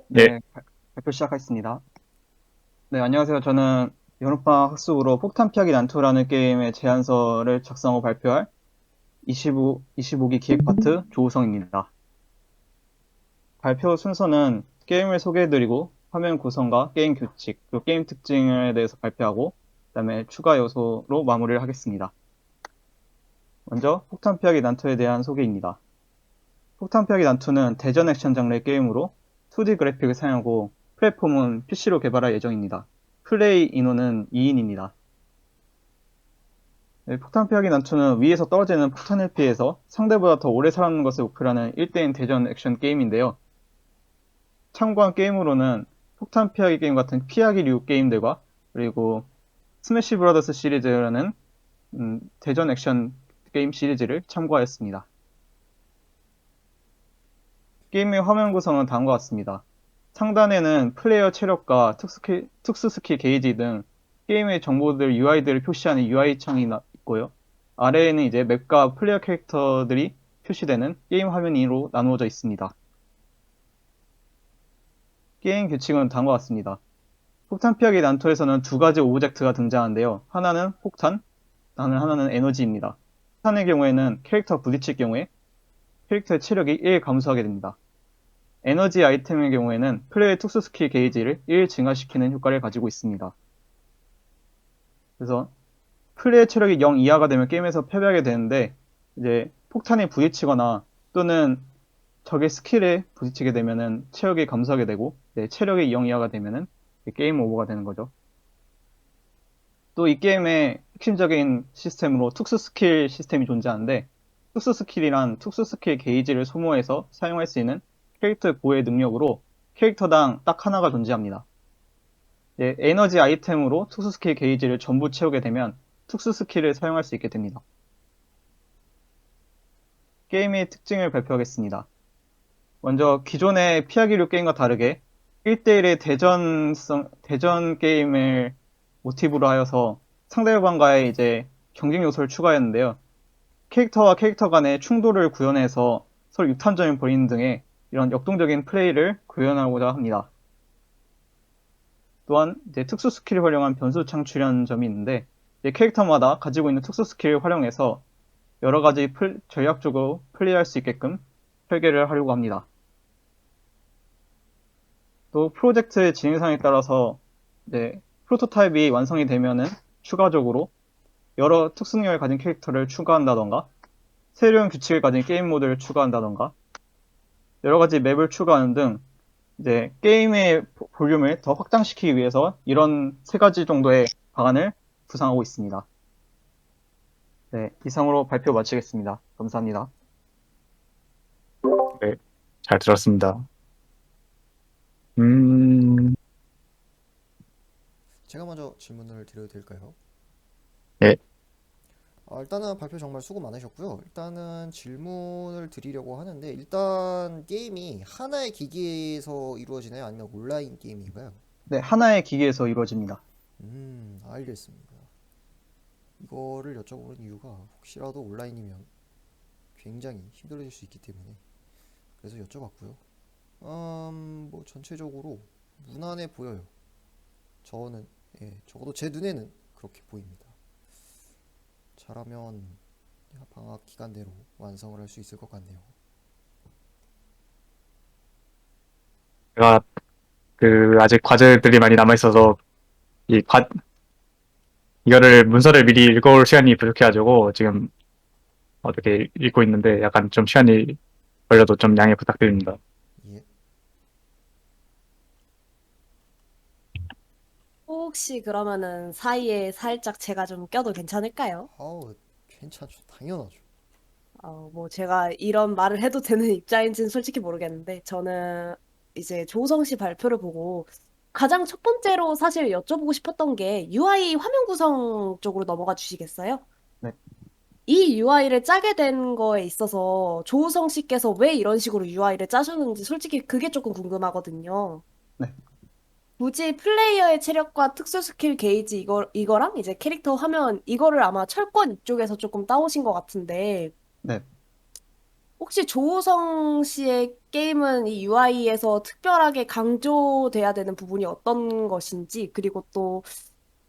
네, 네, 발표 시작하겠습니다. 네, 안녕하세요. 저는 연옥방 학습으로 폭탄 피하기 난투라는 게임의 제안서를 작성하고 발표할 25기 기획 파트 조우성입니다. 발표 순서는 게임을 소개해드리고 화면 구성과 게임 규칙, 그리고 게임 특징에 대해서 발표하고 그다음에 추가 요소로 마무리를 하겠습니다. 먼저 폭탄 피하기 난투에 대한 소개입니다. 폭탄 피하기 난투는 대전 액션 장르의 게임으로 2D 그래픽을 사용하고 플랫폼은 PC로 개발할 예정입니다. 플레이 인원은 2인입니다. 폭탄 피하기 난투는 위에서 떨어지는 폭탄을 피해서 상대보다 더 오래 살아남는 것을 목표로 하는 1대1 대전 액션 게임인데요. 참고한 게임으로는 폭탄 피하기 게임 같은 피하기류 게임들과 그리고 스매시 브라더스 시리즈라는 대전 액션 게임 시리즈를 참고하였습니다. 게임의 화면 구성은 다음과 같습니다. 상단에는 플레이어 체력과 특수 스킬 게이지 등 게임의 정보들 UI들을 표시하는 UI 창이 있고요. 아래에는 이제 맵과 플레이어 캐릭터들이 표시되는 게임 화면으로 나누어져 있습니다. 게임 규칙은 다음과 같습니다. 폭탄 피하기 난투에서는 두 가지 오브젝트가 등장하는데요. 하나는 폭탄, 하나는 에너지입니다. 폭탄의 경우에는 캐릭터 부딪힐 경우에 캐릭터의 체력이 1 감소하게 됩니다. 에너지 아이템의 경우에는 플레이의 특수 스킬 게이지를 1 증가시키는 효과를 가지고 있습니다. 그래서 플레이의 체력이 0 이하가 되면 게임에서 패배하게 되는데 이제 폭탄에 부딪히거나 또는 적의 스킬에 부딪히게 되면은 체력이 감소하게 되고 체력이 0 이하가 되면은 게임 오버가 되는 거죠. 또 이 게임의 핵심적인 시스템으로 특수 스킬 시스템이 존재하는데 특수 스킬이란 특수 스킬 게이지를 소모해서 사용할 수 있는 캐릭터 보호의 능력으로 캐릭터당 딱 하나가 존재합니다. 에너지 아이템으로 특수 스킬 게이지를 전부 채우게 되면 특수 스킬을 사용할 수 있게 됩니다. 게임의 특징을 발표하겠습니다. 먼저 기존의 피하기류 게임과 다르게 1대1의 대전 게임을 모티브로 하여서 상대방과의 이제 경쟁 요소를 추가했는데요. 캐릭터와 캐릭터 간의 충돌을 구현해서 서로 육탄전을 벌이는 등의 이런 역동적인 플레이를 구현하고자 합니다. 또한 이제 특수 스킬을 활용한 변수 창출이라는 점이 있는데 캐릭터마다 가지고 있는 특수 스킬을 활용해서 여러 가지 전략적으로 플레이할 수 있게끔 설계를 하려고 합니다. 또 프로젝트의 진행상에 따라서 프로토타입이 완성이 되면은 추가적으로 여러 특수능력을 가진 캐릭터를 추가한다던가 새로운 규칙을 가진 게임 모드를 추가한다던가 여러 가지 맵을 추가하는 등 게임의 볼륨을 더 확장시키기 위해서 이런 세 가지 정도의 방안을 구상하고 있습니다. 네, 이상으로 발표 마치겠습니다. 감사합니다. 네, 잘 들었습니다. 음, 제가 먼저 질문을 드려도 될까요? 네, 일단은 발표 정말 수고 많으셨고요. 일단은 질문을 드리려고 하는데 일단 게임이 하나의 기기에서 이루어지나요? 아니면 온라인 게임인가요? 네, 하나의 기기에서 이루어집니다. 알겠습니다. 이거를 여쭤보는 이유가 혹시라도 온라인이면 굉장히 힘들어질 수 있기 때문에 그래서 여쭤봤고요. 뭐 전체적으로 무난해 보여요. 저는 적어도 제 눈에는 그렇게 보입니다. 잘하면 방학 기간 내로 완성을 할 수 있을 것 같네요. 제가 아직 과제들이 많이 남아있어서 이 이거를 문서를 미리 읽어올 시간이 부족해가지고 지금 어떻게 읽고 있는데 약간 좀 시간이 걸려도 좀 양해 부탁드립니다. 예. 혹시 그러면은 사이에 살짝 제가 좀 껴도 괜찮을까요? 괜찮죠. 당연하죠. 뭐 제가 이런 말을 해도 되는 입장인지는 솔직히 모르겠는데 저는 이제 조우성 씨 발표를 보고 가장 첫 번째로 사실 여쭤보고 싶었던 게 UI 화면 구성 쪽으로 넘어가 주시겠어요? 네, 이 UI를 짜게 된 거에 있어서 조우성 씨께서 왜 이런 식으로 UI를 짜셨는지 솔직히 그게 조금 궁금하거든요. 네, 굳이 플레이어의 체력과 특수 스킬 게이지 이거랑 이제 캐릭터 화면 이거를 아마 철권 이쪽에서 조금 따오신 것 같은데 네. 혹시 조호성 씨의 게임은 이 UI에서 특별하게 강조돼야 되는 부분이 어떤 것인지, 그리고 또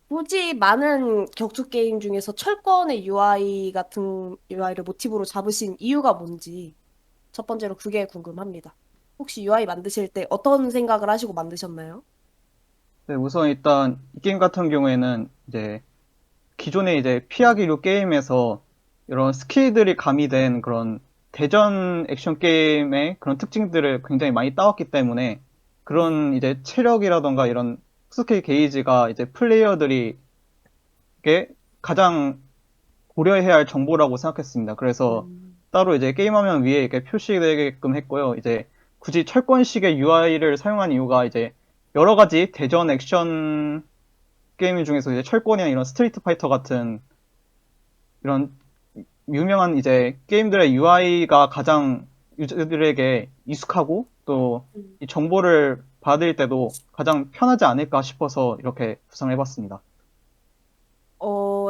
굳이 많은 격투 게임 중에서 철권의 UI 같은 UI를 모티브로 잡으신 이유가 뭔지 첫 번째로 그게 궁금합니다. 혹시 UI 만드실 때 어떤 생각을 하시고 만드셨나요? 네, 우선 일단 이 게임 같은 경우에는 이제 기존의 이제 피하기류 게임에서 이런 스킬들이 가미된 그런 대전 액션 게임의 그런 특징들을 굉장히 많이 따왔기 때문에 네. 그런 이제 체력이라던가 이런 스킬 게이지가 이제 플레이어들이 게 가장 고려해야 할 정보라고 생각했습니다. 그래서 음, 따로 이제 게임 화면 위에 이렇게 표시되게끔 했고요. 이제 굳이 철권식의 UI를 사용한 이유가 이제 여러 가지 대전 액션 게임 중에서 이제 철권이나 이런 스트리트 파이터 같은 이런 유명한 이제 게임들의 UI가 가장 유저들에게 익숙하고 또 음. 이 정보를 받을 때도 가장 편하지 않을까 싶어서 이렇게 구상을 해봤습니다.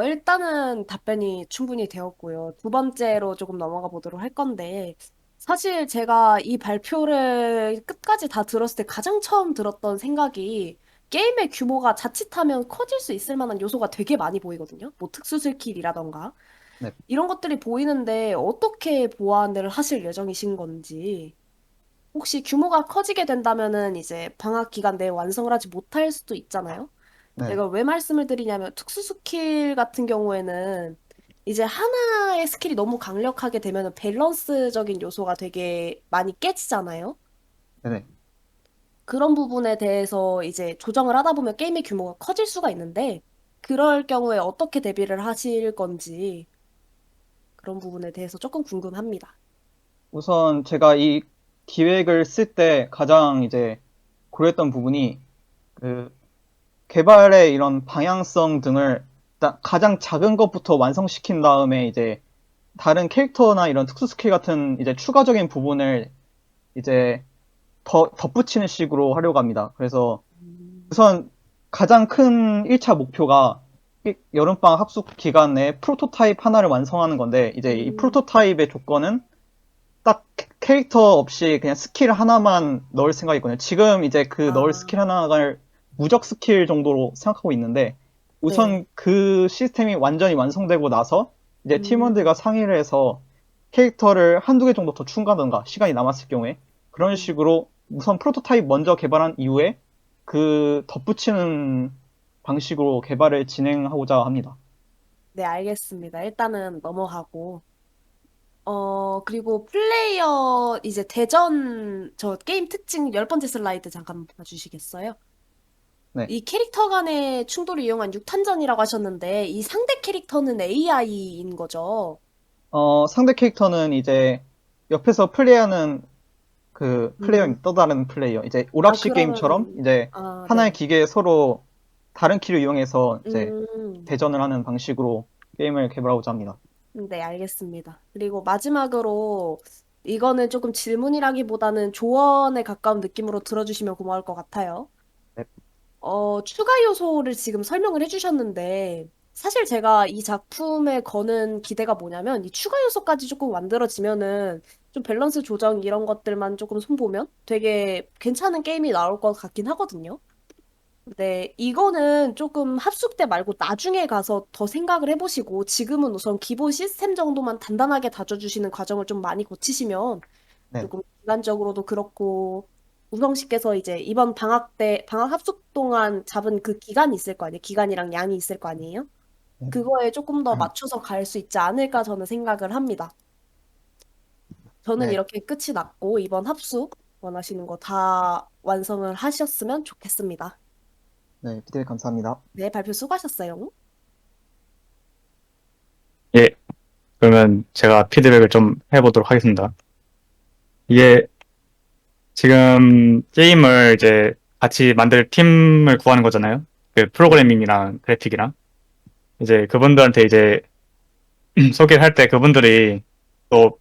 일단은 답변이 충분히 되었고요. 두 번째로 조금 넘어가 보도록 할 건데, 사실 제가 이 발표를 끝까지 다 들었을 때 가장 처음 들었던 생각이 게임의 규모가 자칫하면 커질 수 있을 만한 요소가 되게 많이 보이거든요. 뭐 특수 스킬이라던가. 네. 이런 것들이 보이는데 어떻게 보완을 하실 예정이신 건지. 혹시 규모가 커지게 된다면은 이제 방학 기간 내에 완성을 하지 못할 수도 있잖아요. 네. 제가 왜 말씀을 드리냐면 특수 스킬 같은 경우에는 이제 하나의 스킬이 너무 강력하게 되면 밸런스적인 요소가 되게 많이 깨지잖아요. 네네. 그런 부분에 대해서 이제 조정을 하다 보면 게임의 규모가 커질 수가 있는데 그럴 경우에 어떻게 대비를 하실 건지 그런 부분에 대해서 조금 궁금합니다. 우선 제가 이 기획을 쓸 때 가장 이제 고려했던 부분이 그 개발의 이런 방향성 등을 일단 가장 작은 것부터 완성시킨 다음에 이제 다른 캐릭터나 이런 특수 스킬 같은 이제 추가적인 부분을 이제 더 덧붙이는 식으로 하려고 합니다. 그래서 음, 우선 가장 큰 1차 목표가 여름방학 합숙 기간 내에 프로토타입 하나를 완성하는 건데 이제 이 음, 프로토타입의 조건은 딱 캐릭터 없이 그냥 스킬 하나만 넣을 생각이거든요. 지금 이제 그 넣을 스킬 아, 하나를 무적 스킬 정도로 생각하고 있는데 우선 네. 그 시스템이 완전히 완성되고 나서 이제 팀원들과 음, 상의를 해서 캐릭터를 한두 개 정도 더 추가하던가 시간이 남았을 경우에 그런 음. 식으로 우선 프로토타입 먼저 개발한 이후에 그 덧붙이는 방식으로 개발을 진행하고자 합니다. 네, 알겠습니다. 일단은 넘어가고. 그리고 플레이어, 이제 대전, 저 게임 특징 10번째 슬라이드 잠깐 봐주시겠어요? 네. 이 캐릭터 간의 충돌을 이용한 6탄전이라고 하셨는데, 이 상대 캐릭터는 AI인 거죠? 상대 캐릭터는 이제 옆에서 플레이하는 그 음, 플레이어입니다. 또 다른 플레이어. 이제 아, 오락실 게임처럼 그러면은, 이제 아, 하나의 네. 기계에 서로 다른 키를 이용해서 이제 음, 대전을 하는 방식으로 게임을 개발하고자 합니다. 네, 알겠습니다. 그리고 마지막으로, 이거는 조금 질문이라기보다는 조언에 가까운 느낌으로 들어주시면 고마울 것 같아요. 네. 추가 요소를 지금 설명을 해주셨는데, 사실 제가 이 작품에 거는 기대가 뭐냐면, 이 추가 요소까지 조금 만들어지면은, 좀 밸런스 조정 이런 것들만 조금 손보면 되게 괜찮은 게임이 나올 것 같긴 하거든요. 근데 이거는 조금 합숙 때 말고 나중에 가서 더 생각을 해보시고, 지금은 우선 기본 시스템 정도만 단단하게 다져주시는 과정을 좀 많이 거치시면, 네. 조금 기간적으로도 그렇고 우성 씨께서 이제 이번 방학 때 방학 합숙 동안 잡은 그 기간이 있을 거 아니에요? 기간이랑 양이 있을 거 아니에요? 네. 그거에 조금 더 맞춰서 갈 수 있지 않을까 저는 생각을 합니다. 저는 네. 이렇게 끝이 났고 이번 합숙 원하시는 거 다 완성을 하셨으면 좋겠습니다. 네. 기대 감사합니다. 네, 발표 수고하셨어요. 예, 그러면 제가 피드백을 좀 해보도록 하겠습니다. 이게 지금 게임을 이제 같이 만들 팀을 구하는 거잖아요. 그 네. 프로그래밍이랑 그래픽이랑. 이제 그분들한테 이제 소개를 할 때 그분들이 또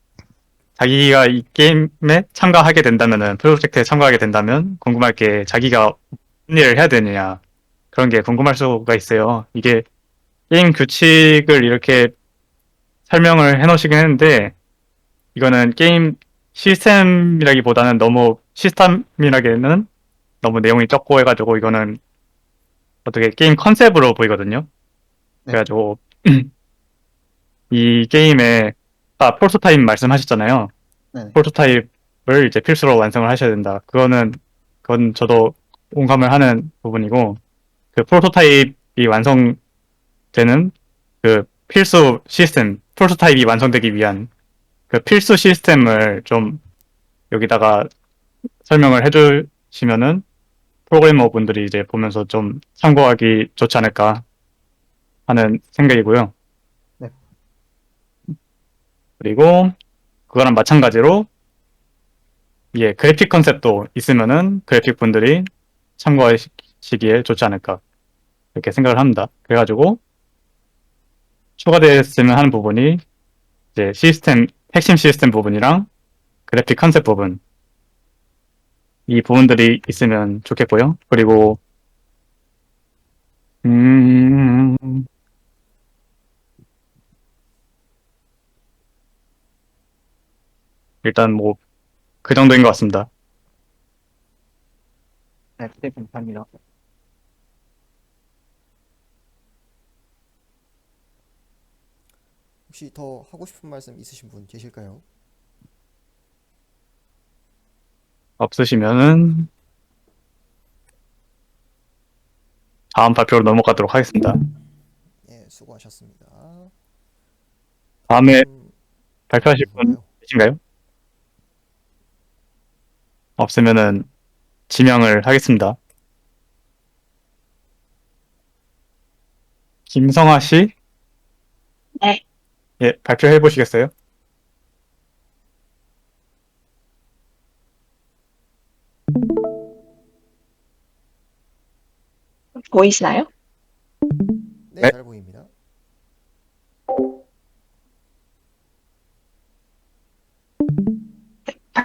자기가 이 게임에 참가하게 된다면은, 프로젝트에 참가하게 된다면 궁금할 게 자기가 무슨 일을 해야 되느냐. 그런 게 궁금할 수가 있어요. 이게 게임 규칙을 이렇게 설명을 해 놓으시긴 했는데, 이거는 게임 시스템이라기보다는 너무 시스템이라기에는 너무 내용이 적고 해가지고 이거는 어떻게 게임 컨셉으로 보이거든요. 네. 그래가지고 이 게임에 프로토타입 말씀하셨잖아요. 네네. 프로토타입을 이제 필수로 완성을 하셔야 된다. 그건 저도 공감을 하는 부분이고, 그 프로토타입이 완성되는 그 필수 시스템, 프로토타입이 완성되기 위한 그 필수 시스템을 좀 여기다가 설명을 해주시면은 프로그래머 분들이 이제 보면서 좀 참고하기 좋지 않을까 하는 생각이고요. 네. 그리고 그거랑 마찬가지로 예, 그래픽 컨셉도 있으면은 그래픽 분들이 참고하시기에 좋지 않을까 이렇게 생각을 합니다. 그래가지고 추가되었으면 하는 부분이 이제 핵심 시스템 부분이랑 그래픽 컨셉 부분 이 부분들이 있으면 좋겠고요. 그리고 음, 일단 뭐 그 정도인 것 같습니다. 네, 감사합니다. 혹시 더 하고 싶은 말씀 있으신 분 계실까요? 없으시면은 다음 발표로 넘어가도록 하겠습니다. 예, 수고하셨습니다. 다음에 다음 발표하실 분 누군가요? 계신가요? 없으면은 지명을 하겠습니다. 김성아 씨, 네, 예, 발표해 보시겠어요? 보이시나요? 네, 네. 잘 보입니다.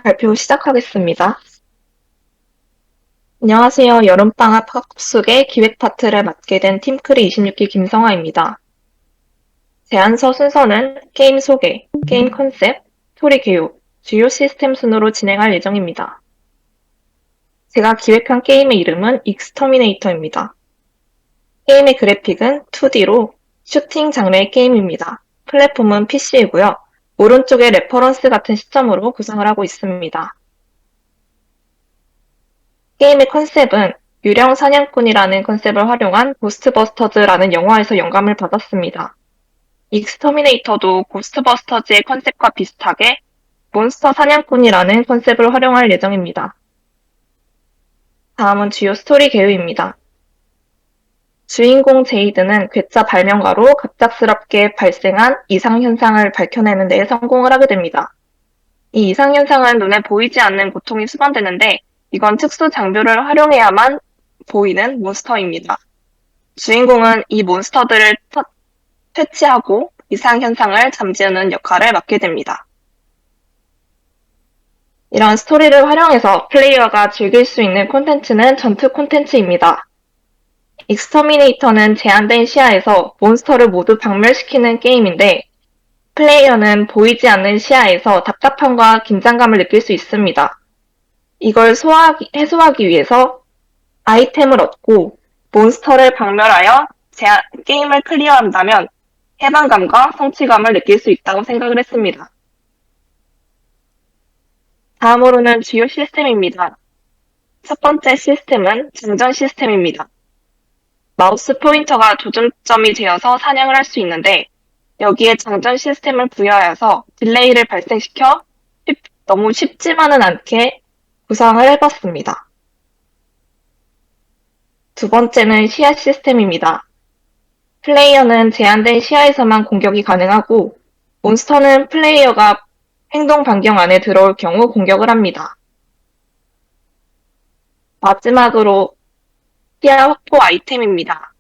발표 시작하겠습니다. 안녕하세요. 여름방학 학습의 기획 파트를 맡게 된 팀크리 26기 김성아입니다. 제안서 순서는 게임 소개, 게임 컨셉, 스토리 교육, 주요 시스템 순으로 진행할 예정입니다. 제가 기획한 게임의 이름은 익스터미네이터입니다. 게임의 그래픽은 2D로 슈팅 장르의 게임입니다. 플랫폼은 PC이고요. 오른쪽에 레퍼런스 같은 시점으로 구성을 하고 있습니다. 게임의 컨셉은 유령 사냥꾼이라는 컨셉을 활용한 고스트버스터즈라는 영화에서 영감을 받았습니다. 익스터미네이터도 고스트버스터즈의 컨셉과 비슷하게 몬스터 사냥꾼이라는 컨셉을 활용할 예정입니다. 다음은 주요 스토리 개요입니다. 주인공 제이드는 괴짜 발명가로 갑작스럽게 발생한 이상현상을 밝혀내는 데 성공을 하게 됩니다. 이 이상현상은 눈에 보이지 않는 고통이 수반되는데 이건 특수 장비를 활용해야만 보이는 몬스터입니다. 주인공은 이 몬스터들을 퇴치하고 이상현상을 잠재우는 역할을 맡게 됩니다. 이런 스토리를 활용해서 플레이어가 즐길 수 있는 콘텐츠는 전투 콘텐츠입니다. 익스터미네이터는 제한된 시야에서 몬스터를 모두 박멸시키는 게임인데 플레이어는 보이지 않는 시야에서 답답함과 긴장감을 느낄 수 있습니다. 이걸 해소하기 위해서 아이템을 얻고 몬스터를 박멸하여 게임을 클리어한다면 해방감과 성취감을 느낄 수 있다고 생각을 했습니다. 다음으로는 주요 시스템입니다. 첫 번째 시스템은 장전 시스템입니다. 마우스 포인터가 조준점이 되어서 사냥을 할 수 있는데 여기에 장전 시스템을 부여하여서 딜레이를 발생시켜 너무 쉽지만은 않게 구상을 해봤습니다. 두 번째는 시야 시스템입니다. 플레이어는 제한된 시야에서만 공격이 가능하고 몬스터는 플레이어가 행동 반경 안에 들어올 경우 공격을 합니다. 마지막으로 시야 확보 아이템입니다.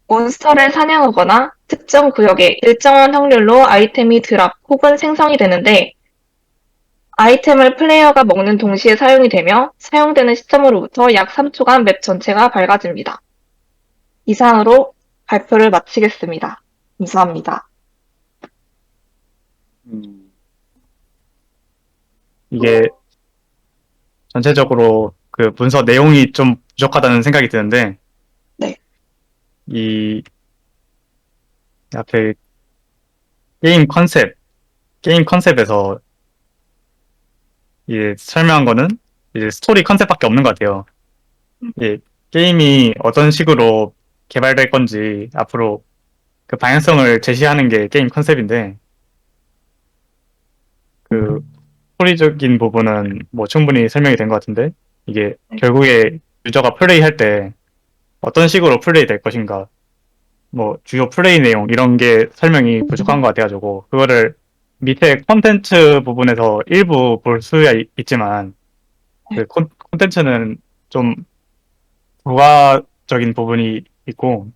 몬스터를 사냥하거나 특정 구역에 일정한 확률로 아이템이 드랍 혹은 생성이 되는데 아이템을 플레이어가 먹는 동시에 사용이 되며 사용되는 시점으로부터 약 3초간 맵 전체가 밝아집니다. 이상으로 발표를 마치겠습니다. 감사합니다. 이게 전체적으로 그 문서 내용이 좀 부족하다는 생각이 드는데, 네. 이 앞에 게임 컨셉에서 이게 설명한 거는 이제 스토리 컨셉밖에 없는 것 같아요. 예, 게임이 어떤 식으로 개발될 건지 앞으로 그 방향성을 제시하는 게 게임 컨셉인데, 그 스토리적인 부분은 뭐 충분히 설명이 된 것 같은데, 이게 결국에 유저가 플레이할 때 어떤 식으로 플레이 될 것인가, 뭐 주요 플레이 내용 이런 게 설명이 부족한 것 같아가지고 그거를 밑에 콘텐츠 부분에서 일부 볼 수야 있지만 그 콘텐츠는 좀 부가적인 부분이 있고,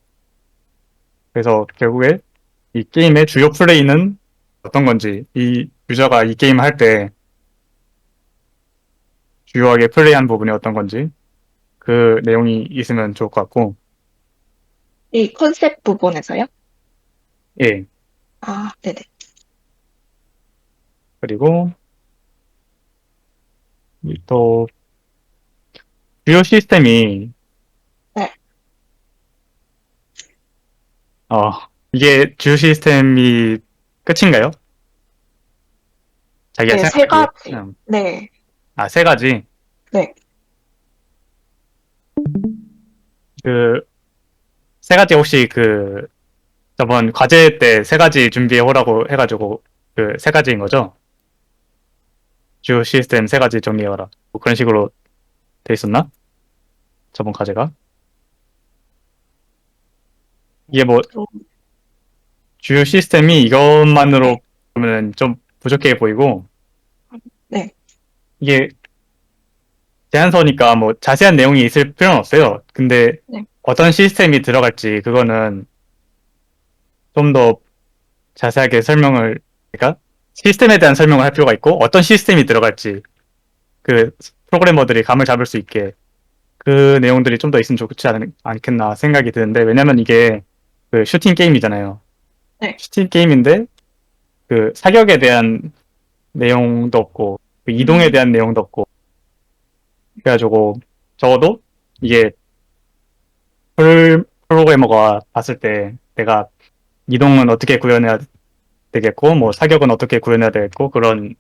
그래서 결국에 이 게임의 주요 플레이는 어떤 건지, 이 유저가 이 게임 할 때 주요하게 플레이한 부분이 어떤 건지 그 내용이 있으면 좋을 것 같고. 이 컨셉 부분에서요? 예. 아, 네네. 그리고 또 주요 시스템이 네. 어 이게 주요 시스템이 끝인가요? 자기가 네, 세 생각하기에. 가지. 네. 세 가지. 네. 그 세 가지 혹시 그 저번 과제 때 세 가지 준비해 오라고 해가지고 그 세 가지인 거죠? 주요 시스템 세 가지 정리해와라. 뭐 그런 식으로 돼 있었나? 저번 과제가? 이게 뭐 또, 주요 시스템이 이것만으로 보면 좀 부족해 보이고, 네. 이게 제안서니까 뭐 자세한 내용이 있을 필요는 없어요. 근데 네. 어떤 시스템이 들어갈지 그거는 좀 더 자세하게 설명을, 그러니까 시스템에 대한 설명을 할 필요가 있고 어떤 시스템이 들어갈지 그 프로그래머들이 감을 잡을 수 있게 그 내용들이 좀 더 있으면 좋지 않겠나 생각이 드는데, 왜냐면 이게 그 슈팅 게임이잖아요. 네. 슈팅 게임인데 그 사격에 대한 내용도 없고 그 이동에 대한 내용도 없고, 그래가지고 적어도 이게 프로그래머가 봤을 때 내가 이동은 어떻게 구현해야 되겠고 뭐 사격은 어떻게 구현해야 되겠고 그런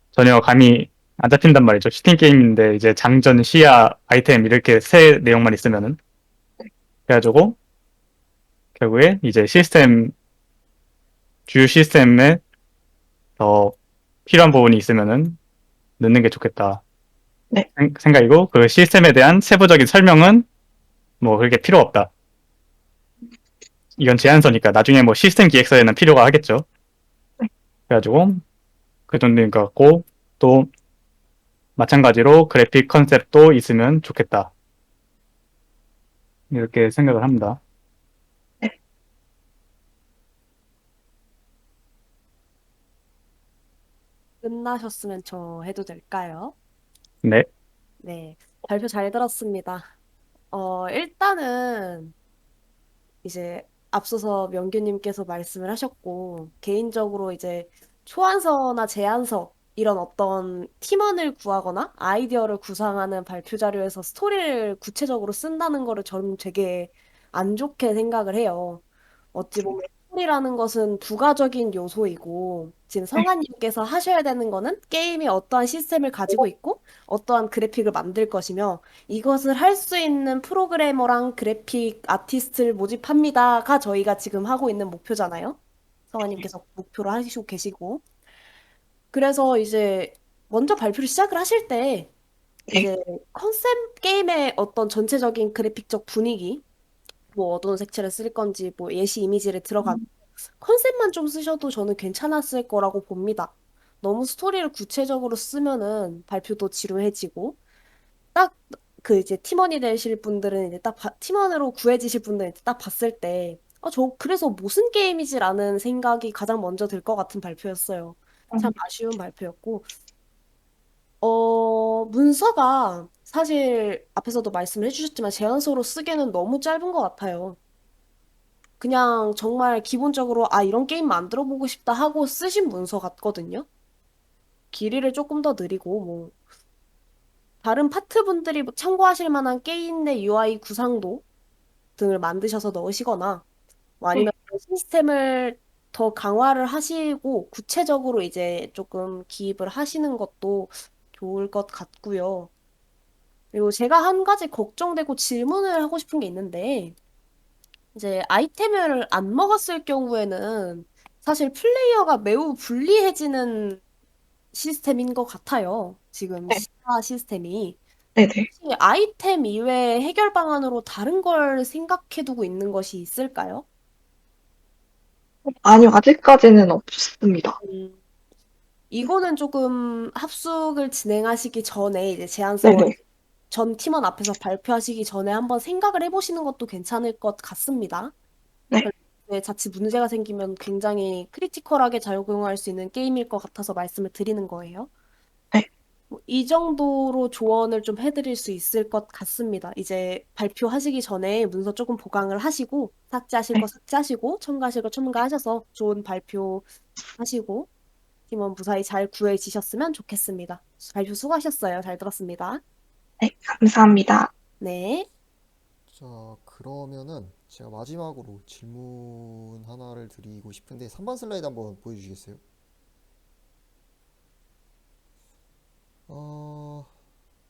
전혀 감이 안 잡힌단 말이죠. 슈팅 게임인데 이제 장전, 시야, 아이템 이렇게 세 내용만 있으면은. 그래가지고 결국에 이제 주요 시스템에 더 필요한 부분이 있으면은 넣는 게 좋겠다 네. 생각이고, 그 시스템에 대한 세부적인 설명은 뭐 그렇게 필요 없다. 이건 제안서니까 나중에 뭐 시스템 기획서에는 필요가 하겠죠. 그래가지고 그 정도인 것 같고, 또 마찬가지로 그래픽 컨셉도 있으면 좋겠다 이렇게 생각을 합니다. 끝나셨으면 저 해도 될까요? 네. 네, 발표 잘 들었습니다. 일단은 이제 앞서서 명규님께서 말씀을 하셨고, 개인적으로 이제 초안서나 제안서, 이런 어떤 팀원을 구하거나 아이디어를 구상하는 발표 자료에서 스토리를 구체적으로 쓴다는 거를 저는 되게 안 좋게 생각을 해요. 어찌 보면 스토리라는 것은 부가적인 요소이고, 지금 성아님께서 하셔야 되는 거는 게임이 어떠한 시스템을 가지고 있고, 어떠한 그래픽을 만들 것이며, 이것을 할 수 있는 프로그래머랑 그래픽 아티스트를 모집합니다가 저희가 지금 하고 있는 목표잖아요. 성아님께서 목표로 하시고 계시고. 그래서 이제 먼저 발표를 시작을 하실 때 이제 컨셉 게임의 어떤 전체적인 그래픽적 분위기, 뭐 어떤 색채를 쓸 건지, 뭐 예시 이미지를 들어간 컨셉만 좀 쓰셔도 저는 괜찮았을 거라고 봅니다. 너무 스토리를 구체적으로 쓰면은 발표도 지루해지고, 딱 그 이제 팀원이 되실 분들은 이제 팀원으로 구해지실 분들은 이제 딱 봤을 때, 저 그래서 무슨 게임이지라는 생각이 가장 먼저 들 것 같은 발표였어요. 참 아쉬운 발표였고, 문서가 사실 앞에서도 말씀을 해주셨지만 제안서로 쓰기에는 너무 짧은 것 같아요. 그냥 정말 기본적으로 이런 게임 만들어 보고 싶다 하고 쓰신 문서 같거든요. 길이를 조금 더 느리고 뭐 다른 파트분들이 뭐 참고하실 만한 게임 내 UI 구상도 등을 만드셔서 넣으시거나 뭐 아니면 네. 시스템을 더 강화를 하시고 구체적으로 이제 조금 기입을 하시는 것도 좋을 것 같고요. 그리고 제가 한 가지 걱정되고 질문을 하고 싶은 게 있는데 이제 아이템을 안 먹었을 경우에는 사실 플레이어가 매우 불리해지는 시스템인 것 같아요. 지금 네. 시야 시스템이. 네네. 혹시 아이템 이외에 해결 방안으로 다른 걸 생각해두고 있는 것이 있을까요? 아니요, 아직까지는 없습니다. 음, 이거는 조금 합숙을 진행하시기 전에 이제 제안서 네네. 전 팀원 앞에서 발표하시기 전에 한번 생각을 해보시는 것도 괜찮을 것 같습니다. 네. 네, 자칫 문제가 생기면 굉장히 크리티컬하게 작용할 수 있는 게임일 것 같아서 말씀을 드리는 거예요. 네. 뭐이 정도로 조언을 좀 해드릴 수 있을 것 같습니다. 이제 발표하시기 전에 문서 조금 보강을 하시고, 삭제하실 거 네. 삭제하시고, 첨가하실 거 첨가하셔서 좋은 발표 하시고, 팀원 무사히 잘 구해지셨으면 좋겠습니다. 발표 수고하셨어요. 잘 들었습니다. 네, 감사합니다. 네. 자, 그러면은 제가 마지막으로 질문 하나를 드리고 싶은데 3번 슬라이드 한번 보여주시겠어요? 어,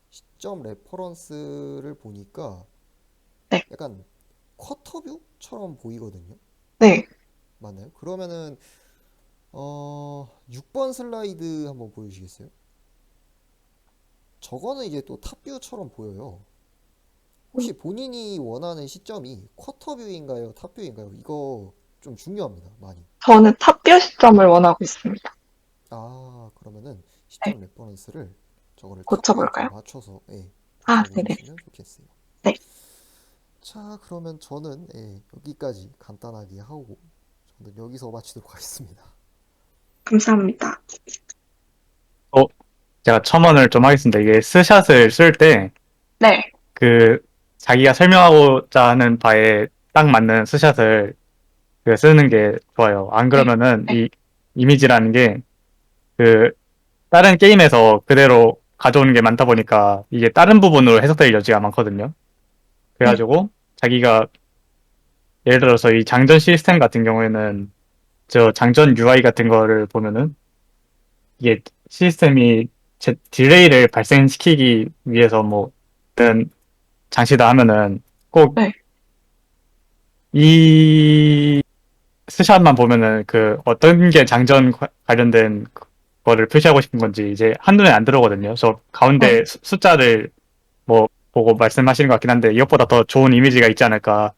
시점 레퍼런스를 보니까 네. 약간 쿼터뷰처럼 보이거든요. 네. 맞나요? 그러면은 6번 슬라이드 한번 보여주시겠어요? 저거는 이제 또 탑뷰처럼 보여요. 혹시 본인이 원하는 시점이 쿼터뷰인가요? 탑뷰인가요? 이거 좀 중요합니다. 많이. 저는 탑뷰 시점을 원하고 있습니다. 그러면은 네. 시점 레퍼런스를 저거를 탑뷰 이렇게 고쳐볼까요? 맞춰서 아, 네네. 붙여주시면 좋겠어요. 네. 자, 그러면 저는 여기까지 간단하게 하고 저는 여기서 마치도록 하겠습니다. 감사합니다. 어, 제가 첨언을 좀 하겠습니다. 이게 스샷을 쓸 때 네. 그 자기가 설명하고자 하는 바에 딱 맞는 스샷을 쓰는 게 좋아요. 안 네. 그러면은 네. 이 이미지라는 게 그 다른 게임에서 그대로 가져오는 게 많다 보니까 이게 다른 부분으로 해석될 여지가 많거든요. 네. 그래가지고 자기가 예를 들어서 이 장전 시스템 같은 경우에는 저 장전 UI 같은 거를 보면은 이게 시스템이 딜레이를 발생시키기 위해서 뭐 어떤 장치다 하면은 꼭 네. 이 스샷만 보면은 그 어떤 게 장전 관련된 거를 표시하고 싶은 건지 이제 한눈에 안 들어오거든요. 저 가운데 네. 숫자를 뭐 보고 말씀하시는 것 같긴 한데 이것보다 더 좋은 이미지가 있지 않을까.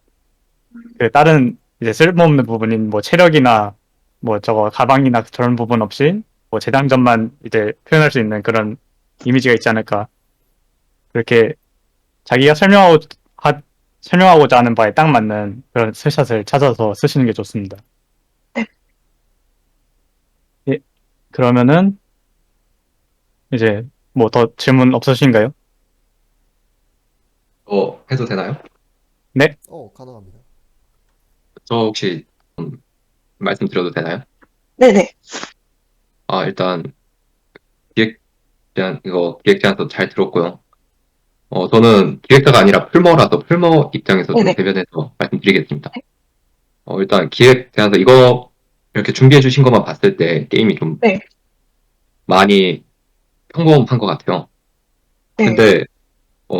그 다른 이제 쓸모없는 부분인 뭐 체력이나 뭐 저거 가방이나 저런 부분 없이 뭐 재장전만 이제 표현할 수 있는 그런 이미지가 있지 않을까. 그렇게 자기가 설명하고자 하는 바에 딱 맞는 그런 스샷을 찾아서 쓰시는 게 좋습니다. 네. 예, 그러면은 이제 뭐 더 질문 없으신가요? 해도 되나요? 네, 가능합니다. 저 혹시 말씀드려도 되나요? 네네. 일단 기획 제안서 잘 들었고요. 저는 기획자가 아니라 풀머라서 풀머 입장에서 좀 네네. 대변해서 말씀드리겠습니다. 일단 기획 제안서 이거 이렇게 준비해 주신 것만 봤을 때 게임이 좀 네. 많이 평범한 것 같아요. 네. 근데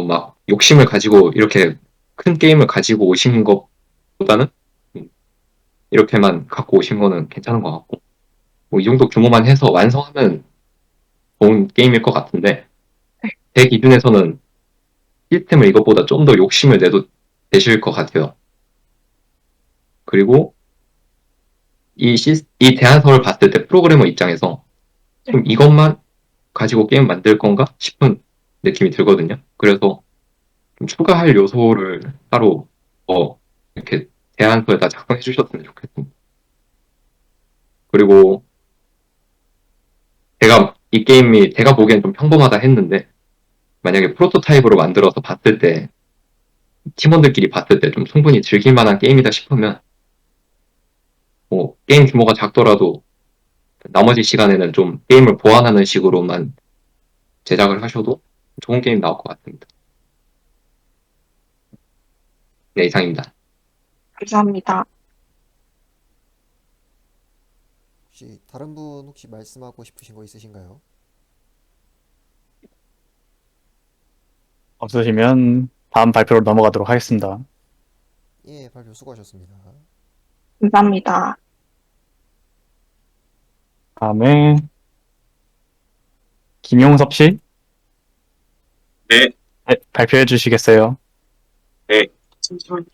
막 욕심을 가지고 이렇게 큰 게임을 가지고 오신 것보다는 이렇게만 갖고 오신 거는 괜찮은 것 같고 뭐 이 정도 규모만 해서 완성하면 좋은 게임일 것 같은데 제 기준에서는 시스템을 이것보다 좀 더 욕심을 내도 되실 것 같아요. 그리고 이 대안서를 봤을 때 프로그래머 입장에서 좀 이것만 가지고 게임 만들 건가 싶은 느낌이 들거든요. 그래서 좀 추가할 요소를 따로 이렇게 대안서에다 작성해 주셨으면 좋겠습니다. 그리고 이 게임이 제가 보기엔 좀 평범하다 했는데 만약에 프로토타입으로 만들어서 봤을 때 팀원들끼리 봤을 때 좀 충분히 즐길 만한 게임이다 싶으면 뭐 게임 규모가 작더라도 나머지 시간에는 좀 게임을 보완하는 식으로만 제작을 하셔도 좋은 게임 나올 것 같습니다. 네, 이상입니다. 감사합니다. 혹시 다른 분 혹시 말씀하고 싶으신 거 있으신가요? 없으시면 다음 발표로 넘어가도록 하겠습니다. 예, 발표 수고하셨습니다. 감사합니다. 다음에 김용섭 씨? 네. 네, 발표해 주시겠어요? 잠시만요.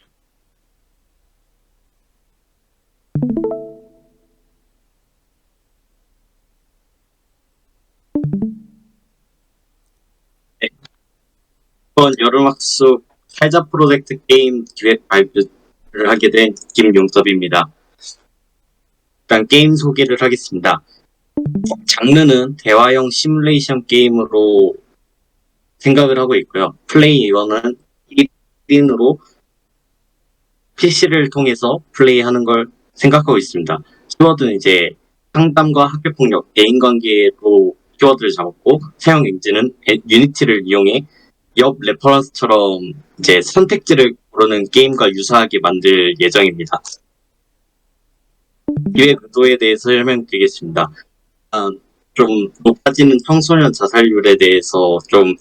네. 이번 여름학습 살자 프로젝트 게임 기획 발표를 하게 된 김용섭입니다. 일단 게임 소개를 하겠습니다. 장르는 대화형 시뮬레이션 게임으로 생각을 하고 있고요. 플레이어는 1인으로 PC를 통해서 플레이하는 걸 생각하고 있습니다. 키워드는 이제 상담과 학교폭력, 대인관계로 키워드를 잡았고, 사용 엔진은 유니티를 이용해 옆 레퍼런스처럼 이제 선택지를 고르는 게임과 유사하게 만들 예정입니다. 기획 의도에 대해서 설명드리겠습니다. 좀 높아지는 청소년 자살률에 대해서 좀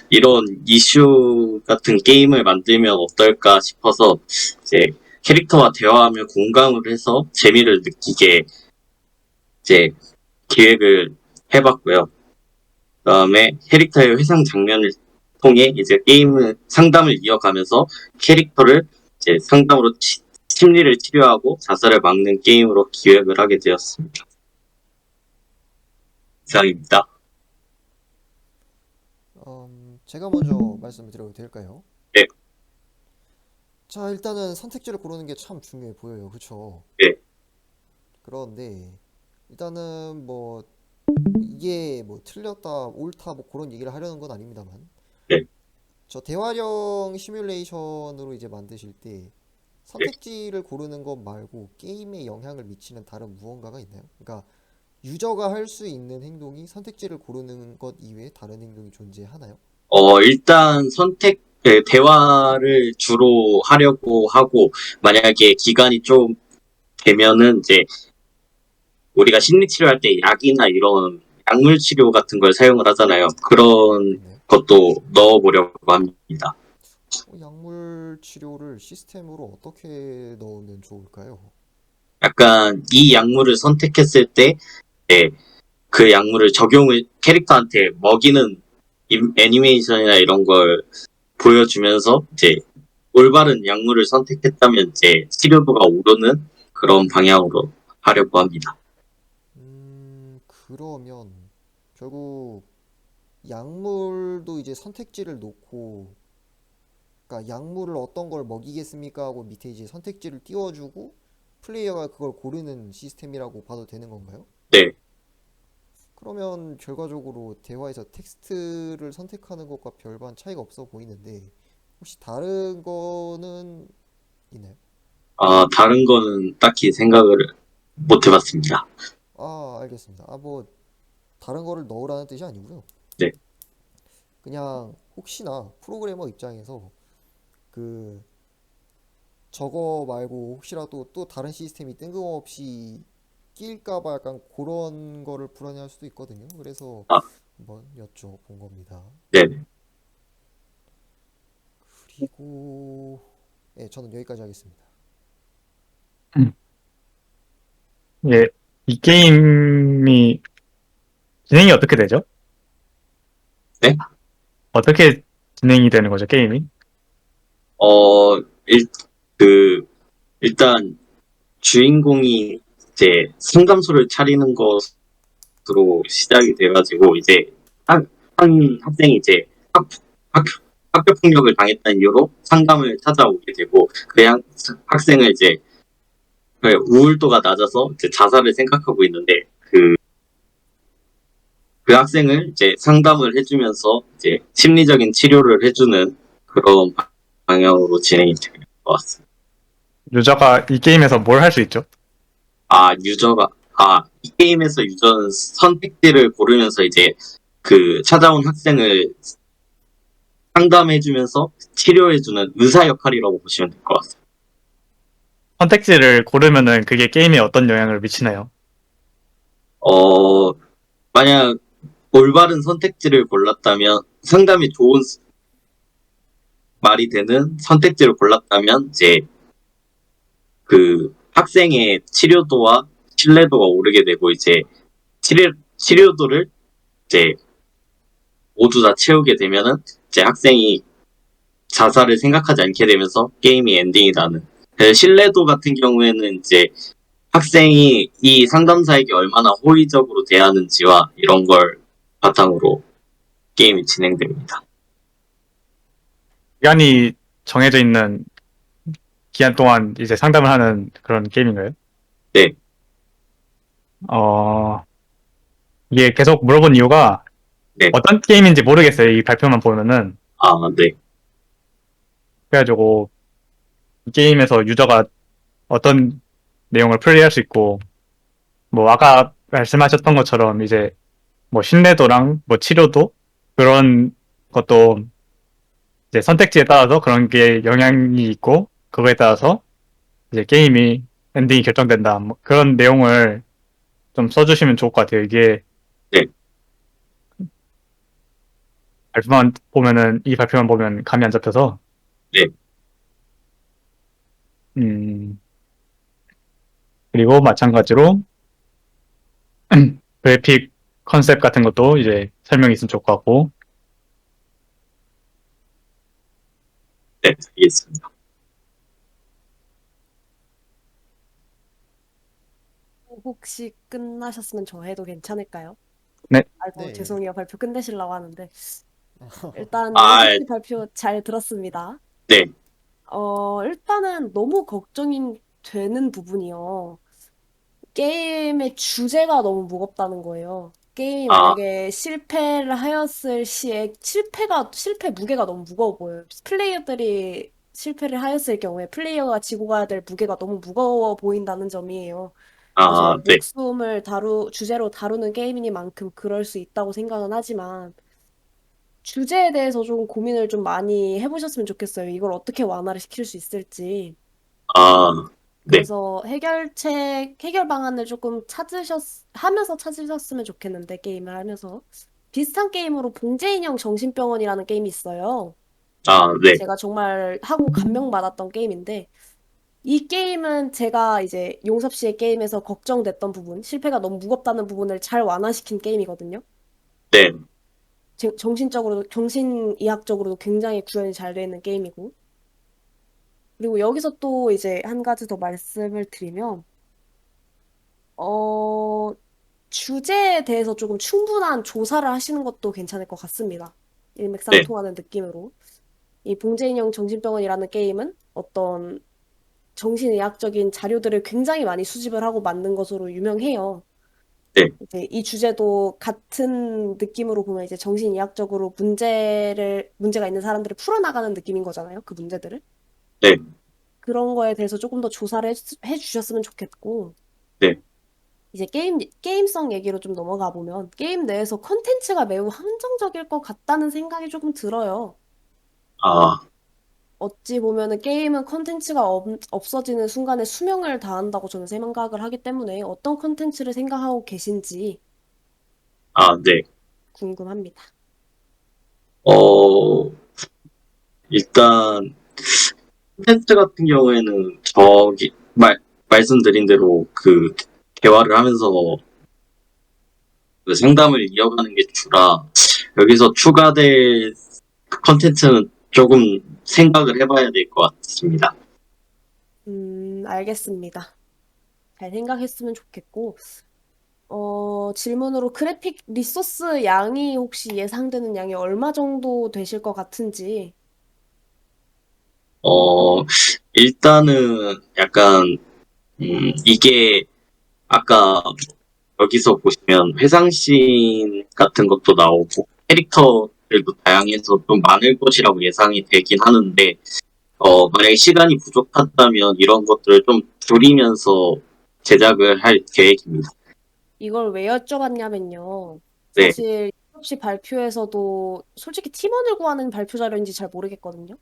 이런 이슈 같은 게임을 만들면 어떨까 싶어서 이제 캐릭터와 대화하며 공감을 해서 재미를 느끼게 이제 기획을 해봤고요. 그다음에 캐릭터의 회상 장면을 통해 이제 게임을 상담을 이어가면서 캐릭터를 이제 상담으로 심리를 치료하고 자살을 막는 게임으로 기획을 하게 되었습니다. 이상입니다. 제가 먼저 말씀을 드려도 될까요? 네. 자, 일단은 선택지를 고르는 게 참 중요해 보여요. 그쵸? 네. 그런데 일단은 뭐 이게 뭐 틀렸다, 옳다 뭐 그런 얘기를 하려는 건 아닙니다만 네. 저 대화형 시뮬레이션으로 이제 만드실 때 선택지를 고르는 것 말고 게임에 영향을 미치는 다른 무언가가 있나요? 그러니까 유저가 할 수 있는 행동이 선택지를 고르는 것 이외에 다른 행동이 존재하나요? 일단 대화를 주로 하려고 하고, 만약에 기간이 좀 되면은 이제 우리가 심리치료할 때 약이나 이런 약물 치료 같은 걸 사용을 하잖아요. 그런 네. 것도 넣어보려고 합니다. 약물 치료를 시스템으로 어떻게 넣으면 좋을까요? 약간 이 약물을 선택했을 때, 네, 그 약물을 캐릭터한테 먹이는 애니메이션이나 이런 걸 보여주면서 이제 올바른 약물을 선택했다면 이제 치료도가 오르는 그런 방향으로 하려고 합니다. 그러면 결국 약물도 이제 선택지를 놓고, 그러니까 약물을 어떤 걸 먹이겠습니까 하고 밑에 이제 선택지를 띄워주고 플레이어가 그걸 고르는 시스템이라고 봐도 되는 건가요? 네. 그러면 결과적으로 대화에서 텍스트를 선택하는 것과 별반 차이가 없어 보이는데 혹시 다른 거는 있나요? 다른 거는 딱히 생각을 못 해봤습니다. 알겠습니다. 뭐 다른 거를 넣으라는 뜻이 아니고요. 네. 그냥 혹시나 프로그래머 입장에서 그 저거 말고 혹시라도 또 다른 시스템이 뜬금없이 끼일까봐 약간 그런 거를 불안해할 수도 있거든요. 그래서 한번 여쭤본 겁니다. 네. 그리고 저는 여기까지 하겠습니다. 예, 이 게임이 진행이 어떻게 되죠? 네? 어떻게 진행이 되는 거죠, 게임이? 일단 주인공이 이제 상담소를 차리는 것으로 시작이 돼가지고 이제 한 학생이 이제 학교 폭력을 당했다는 이유로 상담을 찾아오게 되고 학생을 이제 우울도가 낮아서 이제 자살을 생각하고 있는데 그 학생을 이제 상담을 해주면서 이제 심리적인 치료를 해주는 그런 방향으로 진행이 될 것 같습니다. 유저가 이 게임에서 뭘 할 수 있죠? 이 게임에서 유저는 선택지를 고르면서 이제 그 찾아온 학생을 상담해주면서 치료해주는 의사 역할이라고 보시면 될 것 같습니다. 선택지를 고르면은 그게 게임에 어떤 영향을 미치나요? 만약 올바른 선택지를 골랐다면 상담이 좋은 말이 되는 선택지를 골랐다면 이제 그 학생의 치료도와 신뢰도가 오르게 되고 이제 치료도를 이제 모두 다 채우게 되면은 이제 학생이 자살을 생각하지 않게 되면서 게임이 엔딩이 나는. 신뢰도 같은 경우에는 이제 학생이 이 상담사에게 얼마나 호의적으로 대하는지와 이런 걸 바탕으로 게임이 진행됩니다. 기간이 정해져 있는 기간 동안 이제 상담을 하는 그런 게임인가요? 네. 이게 계속 물어본 이유가 네. 어떤 게임인지 모르겠어요. 이 발표만 보면은. 아, 네. 그래가지고 이 게임에서 유저가 어떤 내용을 플레이할 수 있고, 뭐 아까 말씀하셨던 것처럼 이제 뭐 신뢰도랑 뭐 치료도 그런 것도 이제 선택지에 따라서 그런 게 영향이 있고, 그거에 따라서 이제 게임이 엔딩이 결정된다. 뭐 그런 내용을 좀 써주시면 좋을 것 같아요. 이게 네. 발표만 보면은 이 발표만 보면 감이 안 잡혀서. 네. 그리고 마찬가지로 그래픽 컨셉 같은 것도 이제 설명이 있으면 좋을 것 같고. 네, 알겠습니다. 혹시 끝나셨으면 저 해도 괜찮을까요? 네. 아이고, 네. 죄송해요. 발표 끝내시려고 하는데. 일단 아, 6시 발표 잘 들었습니다. 네. 일단은 너무 걱정이 되는 부분이요. 게임의 주제가 너무 무겁다는 거예요. 게임이 아. 만약에 실패를 하였을 시에 실패 무게가 너무 무거워 보여요. 플레이어들이 실패를 하였을 경우에 플레이어가 지고 가야 될 무게가 너무 무거워 보인다는 점이에요. 아, 이제 네. 목숨을 주제로 다루는 게임이니만큼 그럴 수 있다고 생각은 하지만 주제에 대해서 좀 고민을 좀 많이 해보셨으면 좋겠어요. 이걸 어떻게 완화를 시킬 수 있을지. 아, 네. 그래서 해결 방안을 조금 하면서 찾으셨으면 좋겠는데, 게임을 하면서. 비슷한 게임으로 봉제인형 정신병원이라는 게임이 있어요. 아, 네. 제가 정말 하고 감명받았던 게임인데, 이 게임은 제가 이제 용섭 씨의 게임에서 걱정됐던 부분, 실패가 너무 무겁다는 부분을 잘 완화시킨 게임이거든요. 네. 정신의학적으로도 굉장히 구현이 잘 되어 있는 게임이고. 그리고 여기서 또 이제 한 가지 더 말씀을 드리면, 주제에 대해서 조금 충분한 조사를 하시는 것도 괜찮을 것 같습니다. 일맥상통하는 느낌으로. 이 봉제인형 정신병원이라는 게임은 어떤 정신의학적인 자료들을 굉장히 많이 수집을 하고 만든 것으로 유명해요. 네. 이제 이 주제도 같은 느낌으로 보면 이제 정신의학적으로 문제가 있는 사람들을 풀어나가는 느낌인 거잖아요. 그 문제들을. 네. 그런 거에 대해서 조금 더 조사를 해주셨으면 좋겠고. 네. 이제 게임성 얘기로 좀 넘어가 보면 게임 내에서 컨텐츠가 매우 한정적일 것 같다는 생각이 조금 들어요. 아, 어찌 보면은 게임은 컨텐츠가 없어지는 순간에 수명을 다한다고 저는 생각을 하기 때문에 어떤 컨텐츠를 생각하고 계신지 아, 네. 궁금합니다. 일단, 콘텐츠 같은 경우에는 말씀드린 대로 그 대화를 하면서 그 상담을 이어가는 게 주라, 여기서 추가될 컨텐츠는 조금 생각을 해봐야 될 것 같습니다. 알겠습니다. 잘 생각했으면 좋겠고, 질문으로 그래픽 리소스 양이 혹시 예상되는 양이 얼마 정도 되실 것 같은지. 일단은 약간, 이게 아까 여기서 보시면 회상씬 같은 것도 나오고 캐릭터들도 다양해서 좀 많을 것이라고 예상이 되긴 하는데, 만약에 시간이 부족하다면 이런 것들을 좀 줄이면서 제작을 할 계획입니다. 이걸 왜 여쭤봤냐면요. 네. 사실 입시 발표에서도 솔직히 팀원을 구하는 발표 자료인지 잘 모르겠거든요.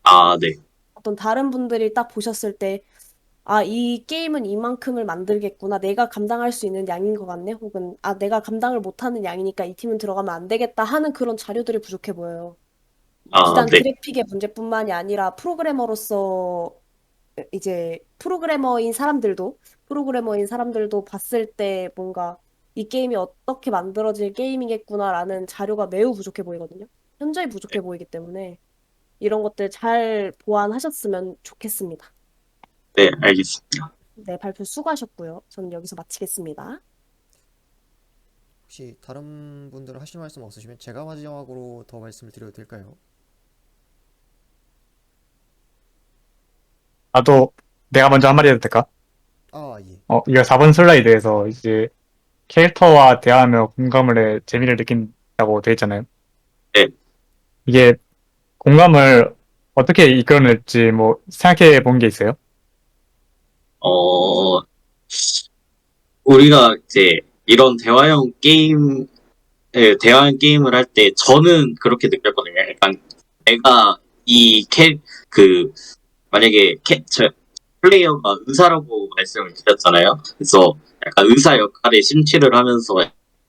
아, 네. 어떤 다른 분들이 딱 보셨을 때, 아, 이 게임은 이만큼을 만들겠구나. 내가 감당할 수 있는 양인 것 같네. 혹은, 아, 내가 감당을 못하는 양이니까 이 팀은 들어가면 안 되겠다 하는 그런 자료들이 부족해 보여요. 아, 비단 네. 그래픽의 문제뿐만이 아니라 이제 프로그래머인 사람들도 봤을 때 뭔가 이 게임이 어떻게 만들어질 게임이겠구나라는 자료가 매우 부족해 보이거든요. 현저히 부족해 보이기 때문에 이런 것들 잘 보완하셨으면 좋겠습니다. 네, 알겠습니다. 네, 발표 수고하셨고요. 저는 여기서 마치겠습니다. 혹시 다른 분들 하실 말씀 없으시면 제가 마지막으로 더 말씀을 드려도 될까요? 나도 내가 먼저 한마디 해도 될까? 아, 예. 이거 4번 슬라이드에서 이제 캐릭터와 대화하며 공감을 해 재미를 느낀다고 돼 있잖아요. 네. 이게 공감을 어떻게 이끌어낼지 뭐 생각해 본 게 있어요? 어, 우리가 이제 이런 대화형 게임을 할 때 저는 그렇게 느꼈거든요. 약간 내가 이 만약에 플레이어가 의사라고 말씀을 드렸잖아요. 그래서 약간 의사 역할에 심취를 하면서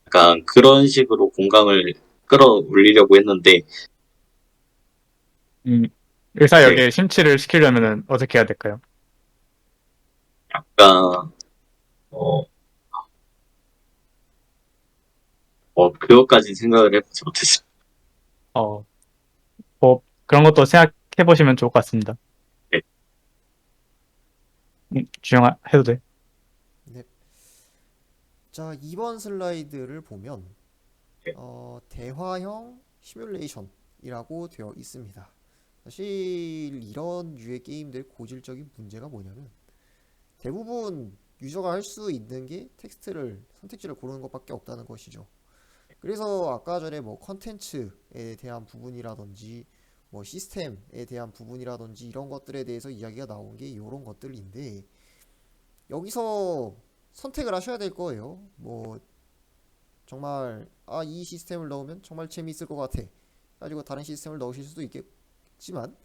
약간 그런 식으로 공감을 끌어올리려고 했는데, 의사 네, 역에 심취를 시키려면은 어떻게 해야 될까요? 약간, 어, 그것까지 생각을 해보지 못했습니다. 어, 뭐 그런 것도 생각해 보시면 좋을 것 같습니다. 네. 주영아 해도 돼? 네. 자, 2번 슬라이드를 보면 네. 대화형 시뮬레이션이라고 되어 있습니다. 사실 이런 류의 게임들 고질적인 문제가 뭐냐면 대부분 유저가 할 수 있는 게 선택지를 고르는 것밖에 없다는 것이죠. 그래서 아까 전에 뭐 컨텐츠에 대한 부분이라든지 뭐 시스템에 대한 부분이라든지 이런 것들에 대해서 이야기가 나온 게 이런 것들인데 여기서 선택을 하셔야 될 거예요. 뭐 정말 이 시스템을 넣으면 정말 재미있을 것 같아 가지고 다른 시스템을 넣으실 수도 있겠지만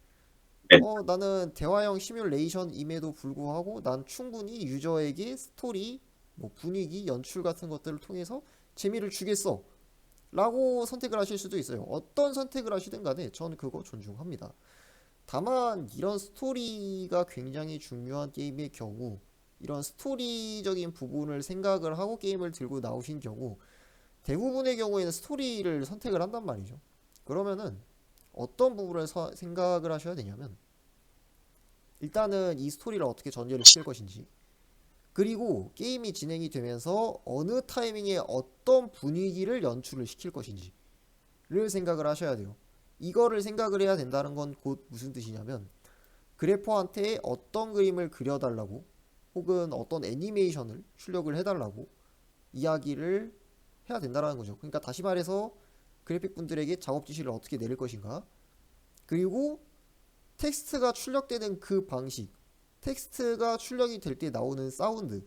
네. 나는 대화형 시뮬레이션임에도 불구하고 난 충분히 유저에게 스토리, 뭐 분위기, 연출 같은 것들을 통해서 재미를 주겠어 라고 선택을 하실 수도 있어요. 어떤 선택을 하시든 간에 저는 그거 존중합니다. 다만 이런 스토리가 굉장히 중요한 게임의 경우 이런 스토리적인 부분을 생각을 하고 게임을 들고 나오신 경우 대부분의 경우에는 스토리를 선택을 한단 말이죠. 그러면은 어떤 부분을 생각을 하셔야 되냐면 일단은 이 스토리를 어떻게 전개를 시킬 것인지 그리고 게임이 진행이 되면서 어느 타이밍에 어떤 분위기를 연출을 시킬 것인지를 생각을 하셔야 돼요. 이거를 생각을 해야 된다는 건 곧 무슨 뜻이냐면 그래퍼한테 어떤 그림을 그려달라고 혹은 어떤 애니메이션을 출력을 해달라고 이야기를 해야 된다는 거죠. 그러니까 다시 말해서 그래픽 분들에게 작업 지시를 어떻게 내릴 것인가 그리고 텍스트가 출력되는 그 방식 텍스트가 출력이 될 때 나오는 사운드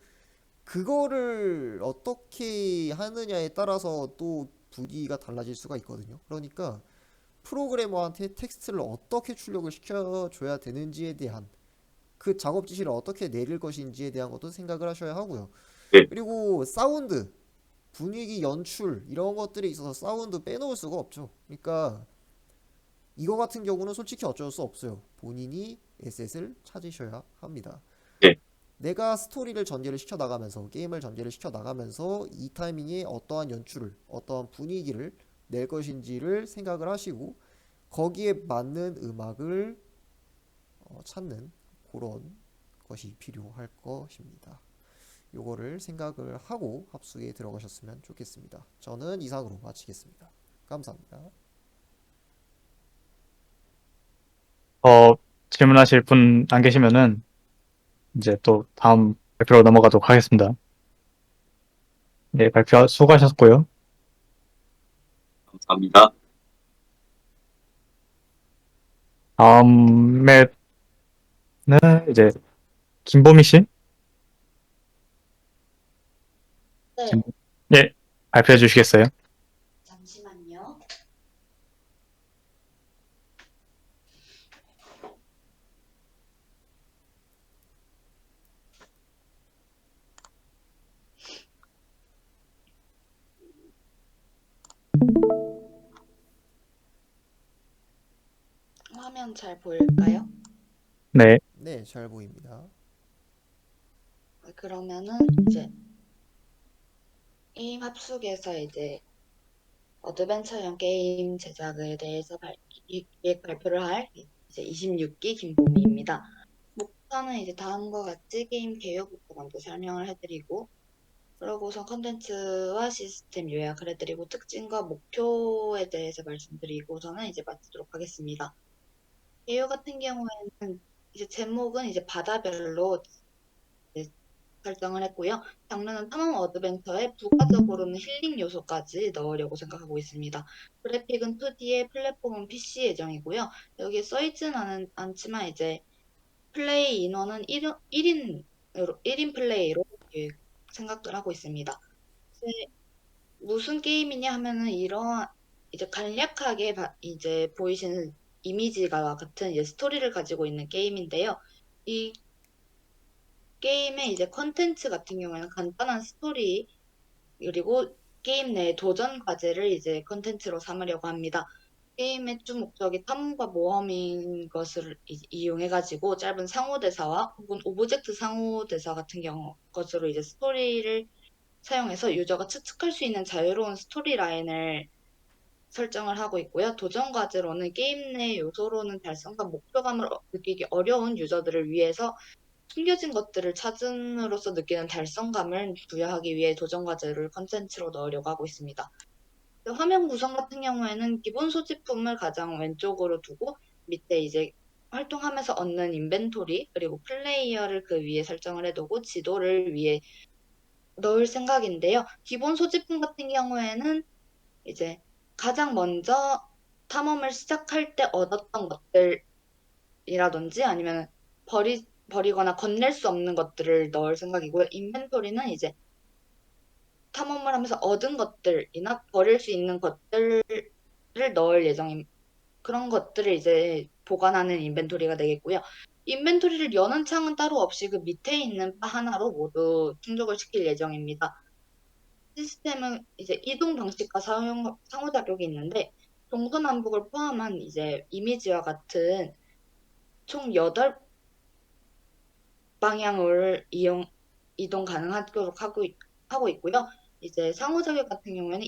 그거를 어떻게 하느냐에 따라서 또 분위기가 달라질 수가 있거든요. 그러니까 프로그래머한테 텍스트를 어떻게 출력을 시켜줘야 되는지에 대한 그 작업 지시를 어떻게 내릴 것인지에 대한 것도 생각을 하셔야 하고요. 네. 그리고 사운드, 분위기, 연출 이런 것들에 있어서 사운드 빼놓을 수가 없죠. 그러니까 이거 같은 경우는 솔직히 어쩔 수 없어요. 본인이 에셋을 찾으셔야 합니다. 네. 내가 스토리를 전개를 시켜 나가면서 게임을 전개를 시켜 나가면서 이 타이밍에 어떠한 연출을 어떠한 분위기를 낼 것인지를 생각을 하시고 거기에 맞는 음악을 찾는 그런 것이 필요할 것입니다. 요거를 생각을 하고 합숙에 들어가셨으면 좋겠습니다. 저는 이상으로 마치겠습니다. 감사합니다. 질문하실 분 안 계시면은 이제 또 다음 발표로 넘어가도록 하겠습니다. 네, 발표 수고하셨고요. 감사합니다. 다음에는 이제 김보미 씨? 네. 네, 발표해 주시겠어요? 잠시만요. 화면 잘 보일까요? 네, 네, 잘 보입니다. 그러면은 이제 게임 합숙에서 이제 어드벤처형 게임 제작에 대해서 기획 발표를 할 이제 26기 김보미입니다. 목표는 이제 다음과 같이 게임 개요부터 먼저 설명을 해드리고, 그러고서 컨텐츠와 시스템 요약을 해드리고, 특징과 목표에 대해서 말씀드리고서는 이제 마치도록 하겠습니다. 개요 같은 경우에는 이제 제목은 이제 바다별로 이제 설정을 했고요. 장르는 탐험 어드벤처에 부가적으로는 힐링 요소까지 넣으려고 생각하고 있습니다. 그래픽은 2D에 플랫폼은 PC 예정이고요. 여기에 써있지는 않지만 이제 플레이 인원은 1인 플레이로 생각을 하고 있습니다. 이제 무슨 게임이냐 하면은 이런 이제 간략하게 이제 보이시는 이미지가 같은 이제 스토리를 가지고 있는 게임인데요. 이 게임의 이제 컨텐츠 같은 경우에는 간단한 스토리 그리고 게임 내 도전 과제를 이제 컨텐츠로 삼으려고 합니다. 게임의 주 목적이 탐험과 모험인 것을 이용해가지고 짧은 상호대사와 혹은 오브젝트 상호대사 같은 것으로 이제 스토리를 사용해서 유저가 추측할 수 있는 자유로운 스토리 라인을 설정을 하고 있고요. 도전 과제로는 게임 내 요소로는 달성과 목표감을 느끼기 어려운 유저들을 위해서 숨겨진 것들을 찾음으로써 느끼는 달성감을 부여하기 위해 도전 과제를 컨텐츠로 넣으려고 하고 있습니다. 화면 구성 같은 경우에는 기본 소지품을 가장 왼쪽으로 두고 밑에 이제 활동하면서 얻는 인벤토리 그리고 플레이어를 그 위에 설정을 해두고 지도를 위에 넣을 생각인데요. 기본 소지품 같은 경우에는 이제 가장 먼저 탐험을 시작할 때 얻었던 것들이라든지 아니면 버리거나 건넬 수 없는 것들을 넣을 생각이고요. 인벤토리는 이제 탐험을 하면서 얻은 것들이나 버릴 수 있는 것들을 넣을 예정입니다. 그런 것들을 이제 보관하는 인벤토리가 되겠고요. 인벤토리를 여는 창은 따로 없이 그 밑에 있는 바 하나로 모두 충족을 시킬 예정입니다. 시스템은 이제 이동 방식과 상호작용이 있는데 동서남북을 포함한 이제 이미지와 같은 총 8방향을 이동 가능하도록 하고 있고요. 이제 상호작용 같은 경우에는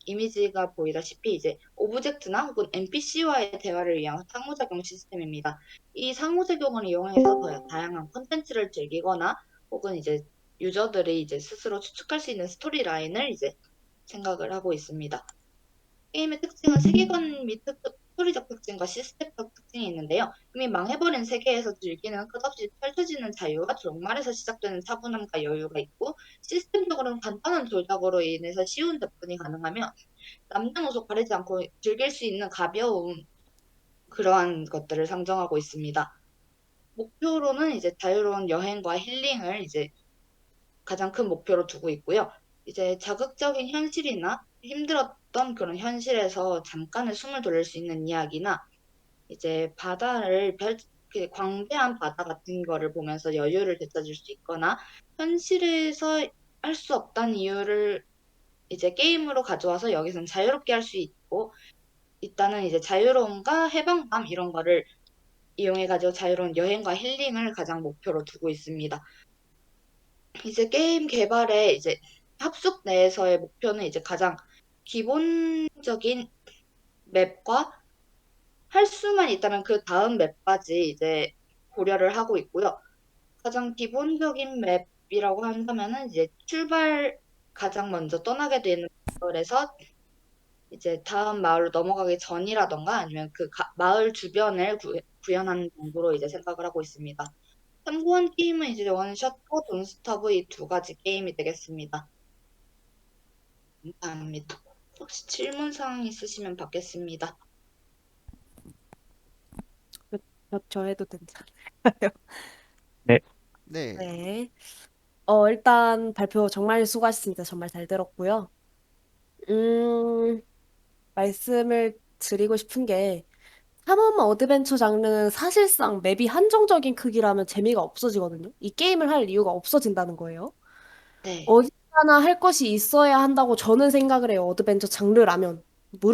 이미지가 보이다시피 이제 오브젝트나 혹은 NPC와의 대화를 위한 상호작용 시스템입니다. 이 상호작용을 이용해서 더 다양한 콘텐츠를 즐기거나 혹은 이제 유저들이 이제 스스로 추측할 수 있는 스토리 라인을 이제 생각을 하고 있습니다. 게임의 특징은 세계관 및 스토리적 특징과 시스템적 특징이 있는데요. 이미 망해버린 세계에서 즐기는 끝없이 펼쳐지는 자유와 종말에서 시작되는 차분함과 여유가 있고 시스템적으로는 간단한 조작으로 인해서 쉬운 접근이 가능하며 남녀노소 가리지 않고 즐길 수 있는 가벼운 그러한 것들을 상정하고 있습니다. 목표로는 이제 자유로운 여행과 힐링을 이제 가장 큰 목표로 두고 있고요. 이제 자극적인 현실이나 힘들었던 그런 현실에서 잠깐의 숨을 돌릴 수 있는 이야기나 이제 광대한 바다 같은 거를 보면서 여유를 되찾을 수 있거나 현실에서 할 수 없다는 이유를 이제 게임으로 가져와서 여기서는 자유롭게 할 수 있다는 이제 자유로움과 해방감 이런 거를 이용해가지고 자유로운 여행과 힐링을 가장 목표로 두고 있습니다. 이제 게임 개발의 이제 합숙 내에서의 목표는 이제 가장 기본적인 맵과 할 수만 있다면 그 다음 맵까지 이제 고려를 하고 있고요. 가장 기본적인 맵이라고 한다면은 이제 출발 가장 먼저 떠나게 되는 마을에서 이제 다음 마을로 넘어가기 전이라던가 아니면 그 마을 주변을 구현하는 정도로 이제 생각을 하고 있습니다. 참고한 게임은 이제 원샷과 돈스타브 이 두 가지 게임이 되겠습니다. 감사합니다. 혹시 질문사항 있으시면 받겠습니다. 저 해도 괜찮아요? 네, 네, 네. 일단 발표 정말 수고하셨습니다. 정말 잘 들었고요. 음, 말씀을 드리고 싶은 게, 탐험 어드벤처 장르는 사실상 맵이 한정적인 크기라면 재미가 없어지거든요. 이 게임을 할 이유가 없어진다는 거예요. 네, 어디 하나 할 것이 있어야 한다고 저는 생각을 해요. 어드벤처 장르라면.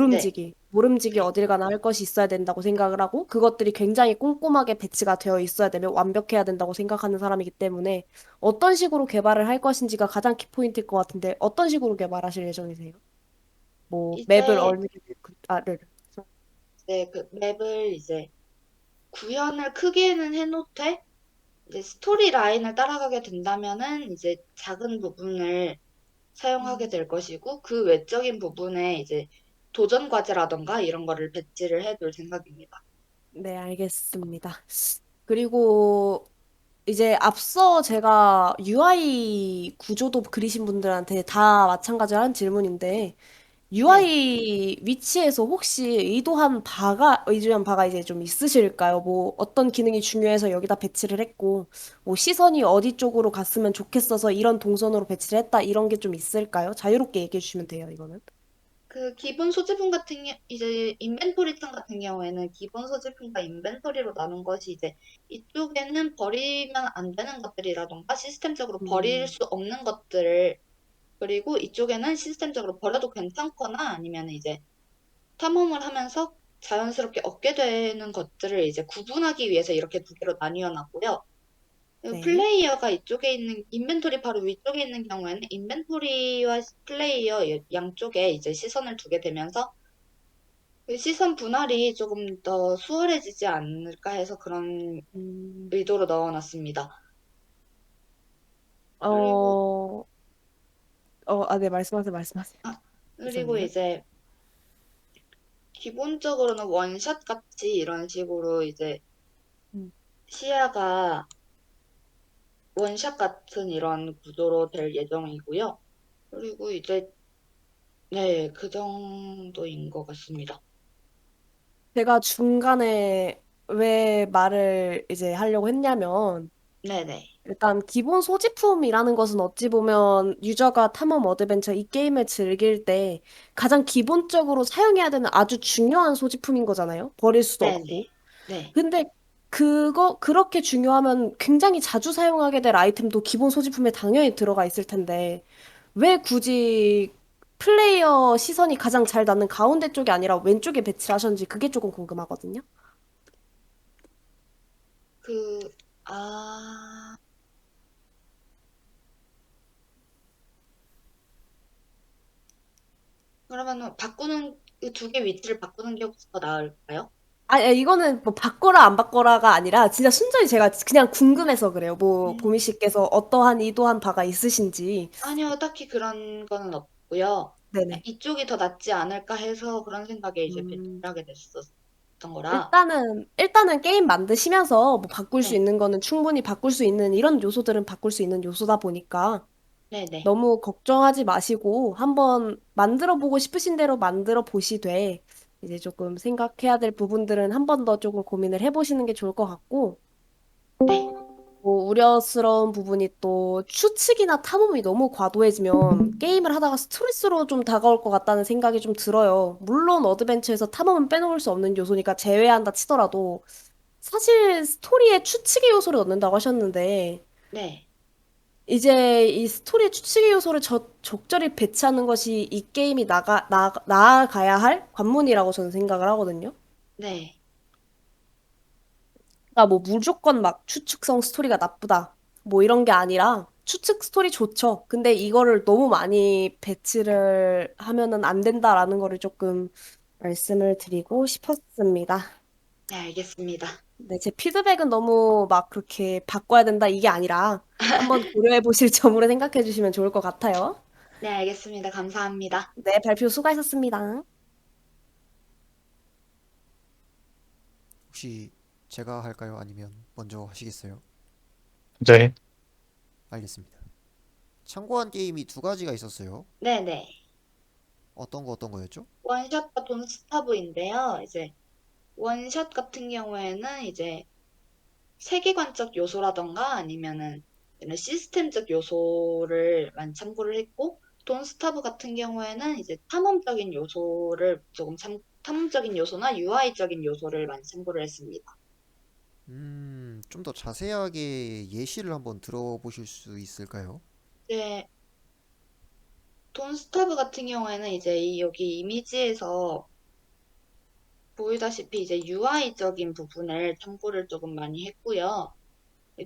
네, 모름지기 네. 어딜 가나 할 것이 있어야 된다고 생각을 하고, 그것들이 굉장히 꼼꼼하게 배치가 되어 있어야 되며 완벽해야 된다고 생각하는 사람이기 때문에 어떤 식으로 개발을 할 것인지가 가장 키포인트일 것 같은데, 어떤 식으로 개발하실 예정이세요? 뭐 맵을 이제 얼마나 네. 그 맵을 이제 구현을 크게는 해놓되 이제 스토리 라인을 따라가게 된다면은 이제 작은 부분을 사용하게 될 것이고 그 외적인 부분에 이제 도전 과제라던가 이런 거를 배치를 해둘 생각입니다. 네, 알겠습니다. 그리고 이제 앞서 제가 UI 구조도 그리신 분들한테 다 마찬가지로 질문인데, 네. UI 위치에서 혹시 의도한 바가 이제 좀 있으실까요? 뭐 어떤 기능이 중요해서 여기다 배치를 했고, 뭐 시선이 어디 쪽으로 갔으면 좋겠어서 이런 동선으로 배치를 했다, 이런 게 좀 있을까요? 자유롭게 얘기해 주시면 돼요, 이거는. 그 기본 소지품 이제 인벤토리 창 같은 경우에는 기본 소지품과 인벤토리로 나눈 것이 이제 이쪽에는 버리면 안 되는 것들이라던가 시스템적으로 버릴 음, 수 없는 것들을 그리고 이쪽에는 시스템적으로 버려도 괜찮거나 아니면 이제 탐험을 하면서 자연스럽게 얻게 되는 것들을 이제 구분하기 위해서 이렇게 두 개로 나뉘어 놨고요. 그리고 네. 플레이어가 이쪽에 있는 인벤토리 바로 위쪽에 있는 경우에는 인벤토리와 플레이어 양쪽에 이제 시선을 두게 되면서 그 시선 분할이 조금 더 수월해지지 않을까 해서 그런 음, 의도로 넣어놨습니다. 그리고 어, 네, 말씀하세요. 아, 그리고 이사님은? 이제 기본적으로는 원샷 같이 이런 식으로 이제 음. 시야가 원샷 같은 이런 구도로 될 예정이고요. 그리고 이제 네, 그 정도인 것 같습니다. 제가 중간에 왜 말을 이제 하려고 했냐면, 네네. 일단 기본 소지품이라는 것은 어찌 보면 유저가 탐험 어드벤처 이 게임을 즐길 때 가장 기본적으로 사용해야 되는 아주 중요한 소지품인 거잖아요. 버릴 수도 없고. 네네. 네. 근데 그렇게 중요하면 굉장히 자주 사용하게 될 아이템도 기본 소지품에 당연히 들어가 있을 텐데, 왜 굳이 플레이어 시선이 가장 잘 닿는 가운데 쪽이 아니라 왼쪽에 배치를 하셨는지 그게 조금 궁금하거든요. 그, 아, 그러면은 바꾸는, 그 두 개 위치를 바꾸는 게 혹시 더 나을까요? 이거는 뭐 바꿔라 안 바꿔라가 아니라 진짜 순전히 제가 그냥 궁금해서 그래요. 뭐 보미 음, 씨께서 어떠한 이도한 바가 있으신지. 아니요, 딱히 그런 거는 없고요. 네네. 이쪽이 더 낫지 않을까 해서 그런 생각에 이제 배치를 음, 하게 됐었던 거라. 일단은 게임 만드시면서 뭐 바꿀 수 네, 있는 거는 충분히 바꿀 수 있는 이런 요소들은 바꿀 수 있는 요소다 보니까 네네. 너무 걱정하지 마시고 한번 만들어 보고 싶으신 대로 만들어 보시되 이제 조금 생각해야 될 부분들은 한 번 더 조금 고민을 해보시는 게 좋을 것 같고 네, 뭐 우려스러운 부분이 또 추측이나 탐험이 너무 과도해지면 게임을 하다가 스트레스로 좀 다가올 것 같다는 생각이 좀 들어요. 물론 어드벤처에서 탐험은 빼놓을 수 없는 요소니까 제외한다 치더라도 사실 스토리에 추측의 요소를 넣는다고 하셨는데 네, 이제 이 스토리의 추측의 요소를 적절히 배치하는 것이 이 게임이 나아가야 할 관문이라고 저는 생각을 하거든요. 네. 그러니까 뭐 무조건 막 추측성 스토리가 나쁘다. 뭐 이런 게 아니라 추측 스토리 좋죠. 근데 이거를 너무 많이 배치를 하면은 안 된다라는 거를 조금 말씀을 드리고 싶었습니다. 네, 알겠습니다. 네, 제 피드백은 너무 막 그렇게 바꿔야 된다 이게 아니라 한번 고려해 보실 점으로 생각해 주시면 좋을 것 같아요. 네, 알겠습니다. 감사합니다. 네, 발표 수고하셨습니다. 혹시 제가 할까요? 아니면 먼저 하시겠어요? 이제 알겠습니다. 참고한 게임이 두 가지가 있었어요. 네네. 어떤 거였죠? 원샷과 돈스타브인데요. 이제 원샷 같은 경우에는 이제 세계관적 요소라던가 아니면은 이런 시스템적 요소를 많이 참고를 했고, 돈스타브 같은 경우에는 이제 탐험적인 요소를 탐험적인 요소나 UI적인 요소를 많이 참고를 했습니다. 좀 더 자세하게 예시를 한번 들어보실 수 있을까요? 이제 돈스타브 같은 경우에는 이제 여기 이미지에서 보이다시피 이제 UI적인 부분을 참고를 조금 많이 했고요.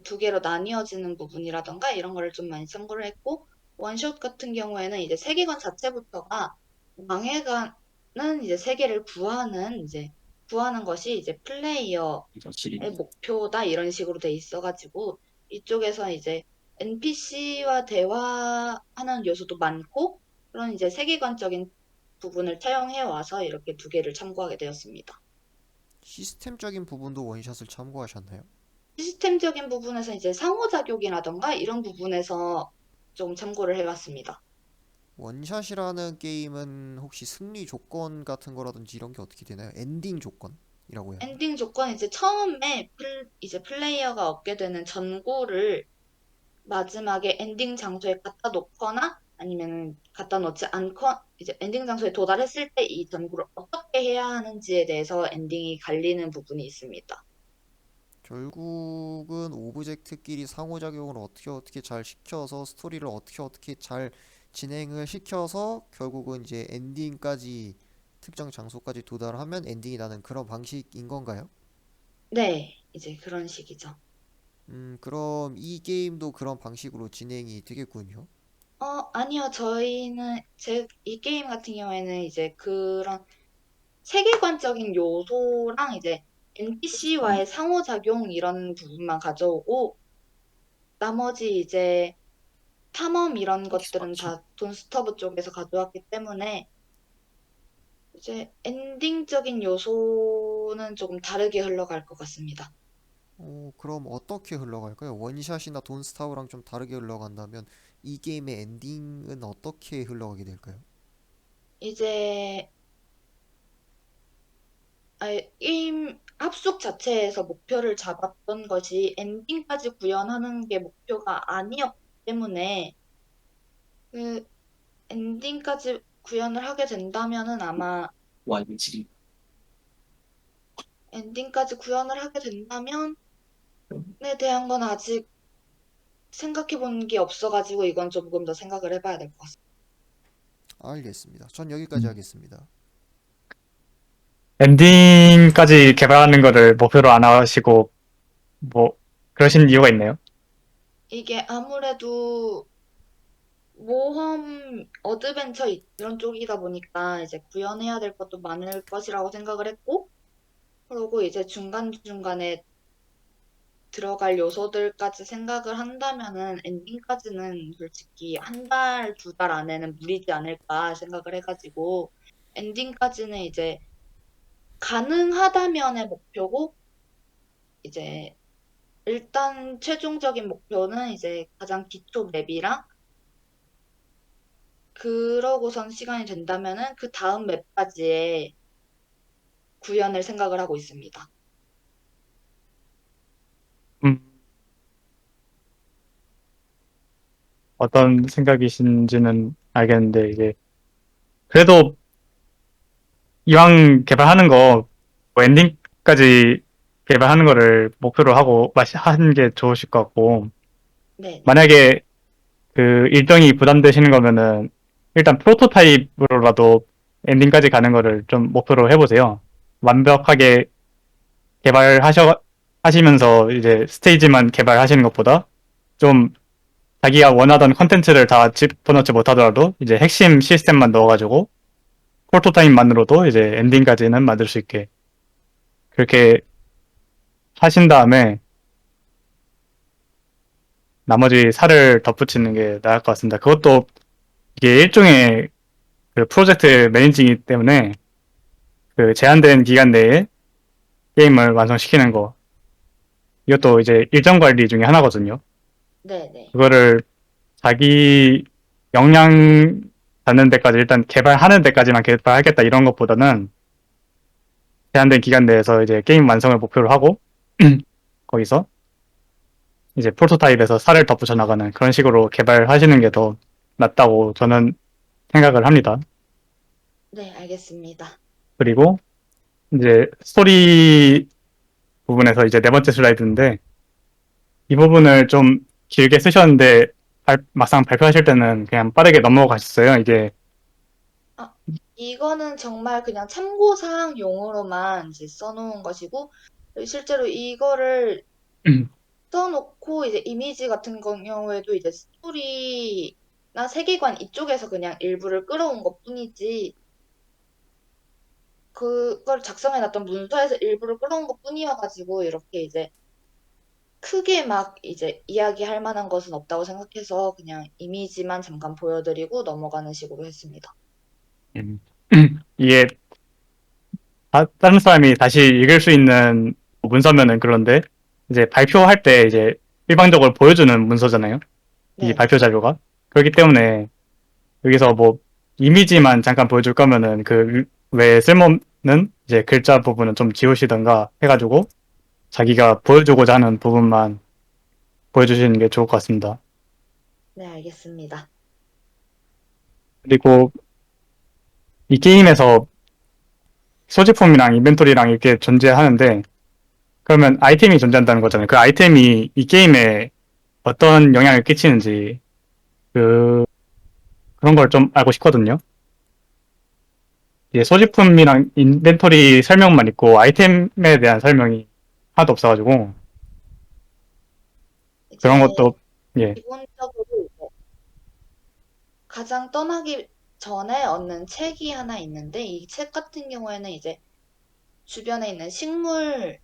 두 개로 나뉘어지는 부분이라던가 이런 거를 좀 많이 참고를 했고, 원샷 같은 경우에는 이제 세계관 자체부터가 방해가는 이제 세계를 구하는 것이 이제 플레이어의 목표다 이런 식으로 돼 있어가지고, 이쪽에서 이제 NPC와 대화하는 요소도 많고, 그런 이제 세계관적인 부분을 차용해 와서 이렇게 두 개를 참고하게 되었습니다. 시스템적인 부분도 원샷을 참고하셨나요? 시스템적인 부분에서 이제 상호작용이라던가 이런 부분에서 좀 참고를 해봤습니다. 원샷이라는 게임은 혹시 승리 조건 같은 거라든지 이런 게 어떻게 되나요? 엔딩 조건이라고 해야 하나? 엔딩 조건 이제 처음에 이제 플레이어가 얻게 되는 전구를 마지막에 엔딩 장소에 갖다 놓거나 아니면 갖다 놓지 않고 이제 엔딩 장소에 도달했을 때 이 전구를 어떻게 해야 하는지에 대해서 엔딩이 갈리는 부분이 있습니다. 결국은 오브젝트끼리 상호작용을 어떻게 잘 시켜서 스토리를 어떻게 잘 진행을 시켜서 결국은 이제 엔딩까지 특정 장소까지 도달하면 엔딩이 나는 그런 방식인 건가요? 네, 이제 그런 식이죠. 그럼 이 게임도 그런 방식으로 진행이 되겠군요. 아니요. 이 게임 같은 경우에는 이제 그런 세계관적인 요소랑 이제 NPC와의 상호작용 이런 부분만 가져오고, 나머지 이제 탐험 이런 것들은 다 돈스터브 쪽에서 가져왔기 때문에, 이제 엔딩적인 요소는 조금 다르게 흘러갈 것 같습니다. 그럼 어떻게 흘러갈까요? 원샷이나 돈스타워랑 좀 다르게 흘러간다면 이 게임의 엔딩은 어떻게 흘러가게 될까요? 이제 게임 합숙 자체에서 목표를 잡았던 것이 엔딩까지 구현하는 게 목표가 아니었기 때문에 그 엔딩까지 구현을 하게 된다면은 아마 완지. 엔딩까지 구현을 하게 된다면에 대한 건 아직 생각해 본 게 없어가지고 이건 조금 더 생각을 해봐야 될 것 같습니다. 알겠습니다. 전 여기까지 하겠습니다. 엔딩까지 개발하는 거를 목표로 안 하시고 뭐 그러신 이유가 있나요? 이게 아무래도 모험, 어드벤처 이런 쪽이다 보니까 이제 구현해야 될 것도 많을 것이라고 생각을 했고, 그리고 이제 중간중간에 들어갈 요소들까지 생각을 한다면은 엔딩까지는 솔직히 한 달, 두 달 안에는 무리지 않을까 생각을 해가지고 엔딩까지는 이제 가능하다면의 목표고, 이제 일단 최종적인 목표는 이제 가장 기초 맵이랑 그러고선 시간이 된다면은 그 다음 맵까지의 구현을 생각을 하고 있습니다. 음, 어떤 생각이신지는 알겠는데 이게 그래도 이왕 개발하는 거 뭐 엔딩까지 개발하는 거를 목표로 하고 하는 게 좋으실 것 같고, 네, 만약에 그 일정이 부담되시는 거면은 일단 프로토타입으로라도 엔딩까지 가는 거를 좀 목표로 해보세요. 완벽하게 하시면서 이제 스테이지만 개발하시는 것보다 좀 자기가 원하던 컨텐츠를 다 집어넣지 못하더라도 이제 핵심 시스템만 넣어가지고 프로토타입만으로도 이제 엔딩까지는 만들 수 있게 그렇게 하신 다음에 나머지 살을 덧붙이는 게 나을 것 같습니다. 그것도 이게 일종의 그 프로젝트 매니징이기 때문에 그 제한된 기간 내에 게임을 완성시키는 거, 이것도 이제 일정 관리 중에 하나거든요. 네, 네. 그거를 자기 역량 닿는 데까지 일단 개발하는 데까지만 개발하겠다 이런 것보다는 제한된 기간 내에서 이제 게임 완성을 목표로 하고 거기서 이제 프로토타입에서 살을 덧붙여 나가는 그런 식으로 개발하시는 게 더 낫다고 저는 생각을 합니다. 네, 알겠습니다. 그리고 이제 스토리 부분에서 이제 네 번째 슬라이드인데 이 부분을 좀 길게 쓰셨는데 막상 발표하실 때는 그냥 빠르게 넘어가셨어요. 이게 이거는 정말 그냥 참고사항용으로만 이제 써놓은 것이고, 실제로 이거를 써놓고 이제 이미지 같은 경우에도 이제 스토리나 세계관 이쪽에서 그냥 일부를 끌어온 것 뿐이지, 그걸 작성해놨던 문서에서 일부를 끌어온 것 뿐이어가지고, 이렇게 이제 크게 막 이제 이야기할 만한 것은 없다고 생각해서 그냥 이미지만 잠깐 보여드리고 넘어가는 식으로 했습니다. 이게 다른 사람이 다시 읽을 수 있는 문서면은 그런데 이제 발표할 때 이제 일방적으로 보여주는 문서잖아요. 이 네, 발표 자료가. 그렇기 때문에 여기서 뭐 이미지만 잠깐 보여줄 거면은 그 외에 쓸모없는 이제 글자 부분은 좀 지우시던가 해가지고 자기가 보여주고자 하는 부분만 보여주시는 게 좋을 것 같습니다. 네, 알겠습니다. 그리고 이 게임에서 소지품이랑 인벤토리랑 이렇게 존재하는데 그러면 아이템이 존재한다는 거잖아요. 그 아이템이 이 게임에 어떤 영향을 끼치는지 그런 걸 좀 알고 싶거든요. 이게 소지품이랑 인벤토리 설명만 있고 아이템에 대한 설명이 하나도 없어가지고 그런 이제 것도 예. 기본적으로 이제 가장 떠나기 전에 얻는 책이 하나 있는데 이 책 같은 경우에는 이제 주변에 있는 식물들에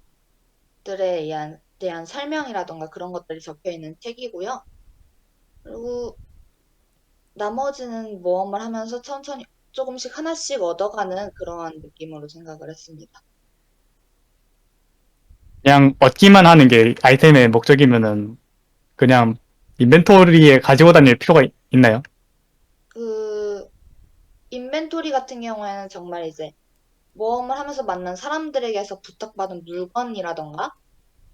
대한 설명이라던가 그런 것들이 적혀 있는 책이고요. 그리고 나머지는 모험을 하면서 천천히 조금씩 하나씩 얻어가는 그러한 느낌으로 생각을 했습니다. 그냥 얻기만 하는 게 아이템의 목적이면은 그냥 인벤토리에 가지고 다닐 필요가 있나요? 그 인벤토리 같은 경우에는 정말 이제 모험을 하면서 만난 사람들에게서 부탁받은 물건이라던가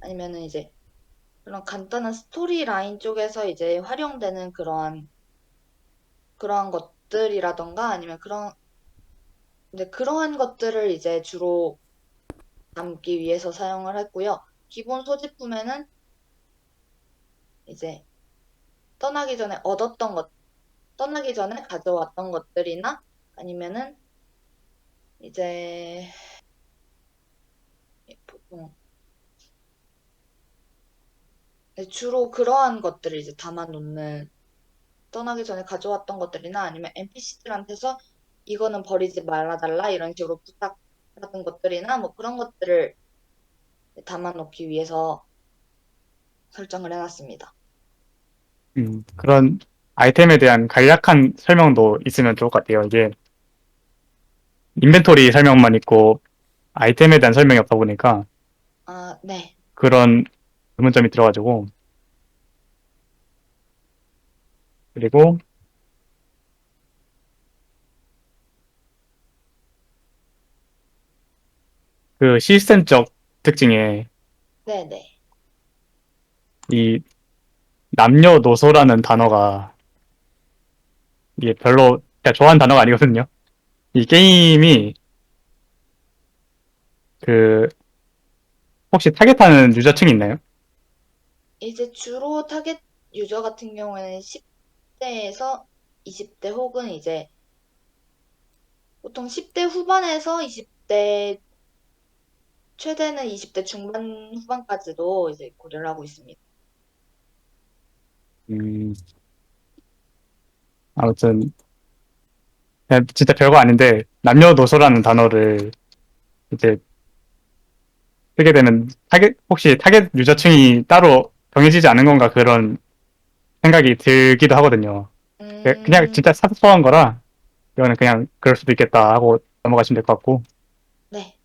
아니면은 이제 그런 간단한 스토리 라인 쪽에서 이제 활용되는 그러한 것들이라던가 아니면 근데 그러한 것들을 이제 주로 담기 위해서 사용을 했고요. 기본 소지품에는 이제 떠나기 전에 떠나기 전에 가져왔던 것들이나 아니면은 이제 보통 주로 그러한 것들을 이제 담아놓는 떠나기 전에 가져왔던 것들이나 아니면 NPC들한테서 이거는 버리지 말아달라 이런 식으로 부탁받은 것들이나 뭐 그런 것들을 담아놓기 위해서 설정을 해놨습니다. 그런 아이템에 대한 간략한 설명도 있으면 좋을 것 같아요. 이게 인벤토리 설명만 있고 아이템에 대한 설명이 없다 보니까 아, 네. 그런 의문점이 들어가지고 그리고 그 시스템적 특징에 네네. 이 남녀노소라는 단어가 이게 별로 제가 좋아하는 단어가 아니거든요. 이 게임이 그 혹시 타겟하는 유저층이 있나요? 이제 주로 타겟 유저 같은 경우에는 10대에서 20대 혹은 이제 보통 10대 후반에서 20대 최대는 20대 중반 후반까지도 이제 고려를 하고 있습니다. 음, 아무튼 그냥 진짜 별거 아닌데 남녀노소라는 단어를 이제 쓰게 되면 혹시 타겟 유저층이 따로 정해지지 않은 건가 그런 생각이 들기도 하거든요. 그냥 진짜 사소한 거라 이거는 그냥 그럴 수도 있겠다 하고 넘어가시면 될 것 같고 네.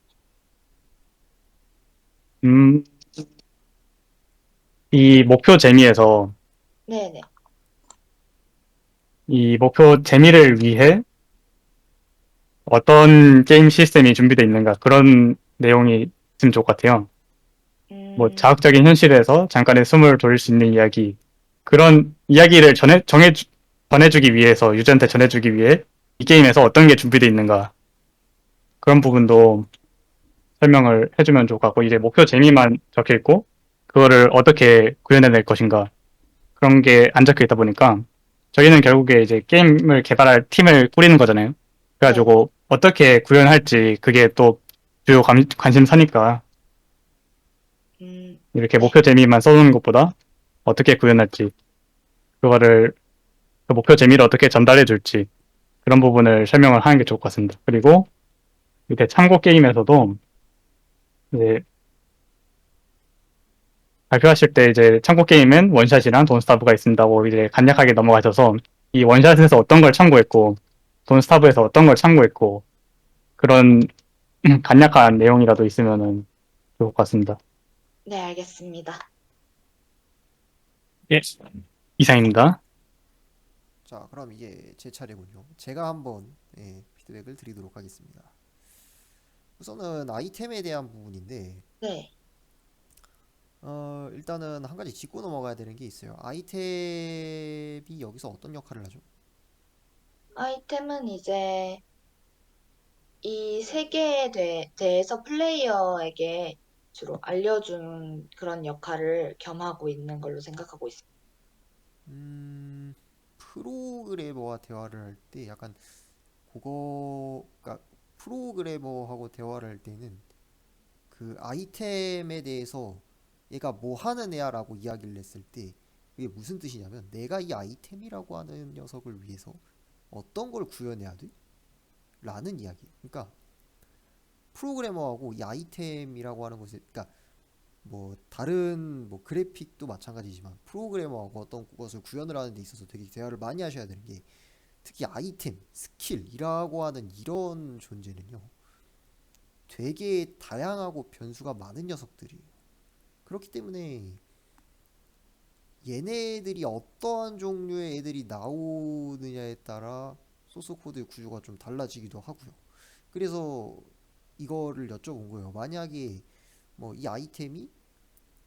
음, 이 목표 재미에서 네네. 이 목표 재미를 위해 어떤 게임 시스템이 준비되어 있는가 그런 내용이 있으면 좋을 것 같아요. 뭐 음, 자극적인 현실에서 잠깐의 숨을 돌릴 수 있는 이야기, 그런 이야기를 전해주기 위해서, 유저한테 전해주기 위해 이 게임에서 어떤 게 준비되어 있는가, 그런 부분도 설명을 해주면 좋을 것 같고, 이제 목표 재미만 적혀 있고 그거를 어떻게 구현해낼 것인가, 그런 게 안 적혀 있다 보니까 저희는 결국에 이제 게임을 개발할 팀을 꾸리는 거잖아요. 네. 그래가지고 어떻게 구현할지 그게 또 주요 관심사니까, 이렇게 네. 목표 재미만 써놓는 것보다 어떻게 구현할지, 그거를, 그 목표 재미를 어떻게 전달해 줄지, 그런 부분을 설명을 하는 게 좋을 것 같습니다. 그리고 이렇게 참고 게임에서도 이제 발표하실 때 이제 참고 게임은 원샷이랑 돈스타브가 있습니다고 이제 간략하게 넘어가셔서 이 원샷에서 어떤 걸 참고했고 돈스타브에서 어떤 걸 참고했고, 그런 간략한 내용이라도 있으면은 좋을 것 같습니다. 네, 알겠습니다. 예, 이상입니다. 자, 그럼 이제 제 차례군요. 제가 한번 피드백을 드리도록 하겠습니다. 우선은 아이템에 대한 부분인데 네. 일단은 한 가지 짚고 넘어가야 되는 게 있어요. 아이템이 여기서 어떤 역할을 하죠? 아이템은 이제 이 세계에 대해서 플레이어에게 주로 알려주는 그런 역할을 겸하고 있는 걸로 생각하고 있습니다. 프로그래머와 대화를 할 때 약간 그러니까 프로그래머하고 대화를 할 때는 그 아이템에 대해서 얘가 뭐 하는 애야 라고 이야기를 했을 때 그게 무슨 뜻이냐면 내가 이 아이템이라고 하는 녀석을 위해서 어떤 걸 구현해야 돼? 라는 이야기예요. 그러니까 프로그래머하고 이 아이템이라고 하는 것을, 그러니까 뭐 다른 뭐 그래픽도 마찬가지지만 프로그래머하고 어떤 것을 구현을 하는 데 있어서 되게 대화를 많이 하셔야 되는 게, 특히 아이템, 스킬이라고 하는 이런 존재는요 되게 다양하고 변수가 많은 녀석들이에요. 그렇기 때문에 얘네들이 어떠한 종류의 애들이 나오느냐에 따라 소스 코드의 구조가 좀 달라지기도 하고요. 그래서 이거를 여쭤본 거예요. 만약에 뭐 이 아이템이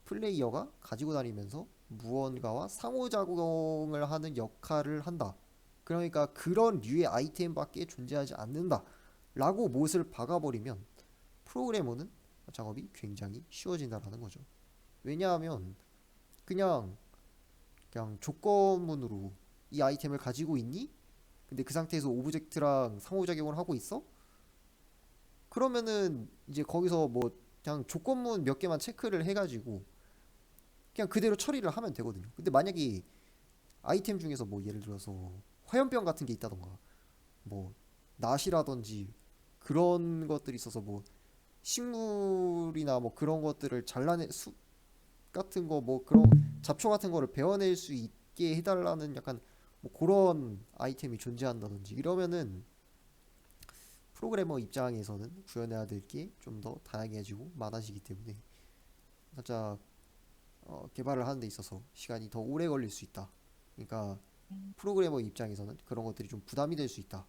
플레이어가 가지고 다니면서 무언가와 상호작용을 하는 역할을 한다. 그러니까 그런 류의 아이템밖에 존재하지 않는다. 라고 못을 박아버리면 프로그래머는 작업이 굉장히 쉬워진다라는 거죠. 왜냐하면 그냥 조건문으로 이 아이템을 가지고 있니? 근데 그 상태에서 오브젝트랑 상호작용을 하고 있어? 그러면은 이제 거기서 뭐 그냥 조건문 몇 개만 체크를 해가지고 그냥 그대로 처리를 하면 되거든요. 근데 만약에 아이템 중에서 뭐 예를 들어서 화염병 같은 게 있다던가 뭐 낫이라든지 그런 것들이 있어서 뭐 식물이나 뭐 그런 것들을 잘라내 숲 같은 거 뭐 그런 잡초 같은 거를 베어낼 수 있게 해달라는 약간 뭐 그런 아이템이 존재한다든지 이러면은 프로그래머 입장에서는 구현해야 될 게 좀 더 다양해지고 많아지기 때문에 살짝 개발을 하는 데 있어서 시간이 더 오래 걸릴 수 있다. 그러니까 프로그래머 입장에서는 그런 것들이 좀 부담이 될 수 있다.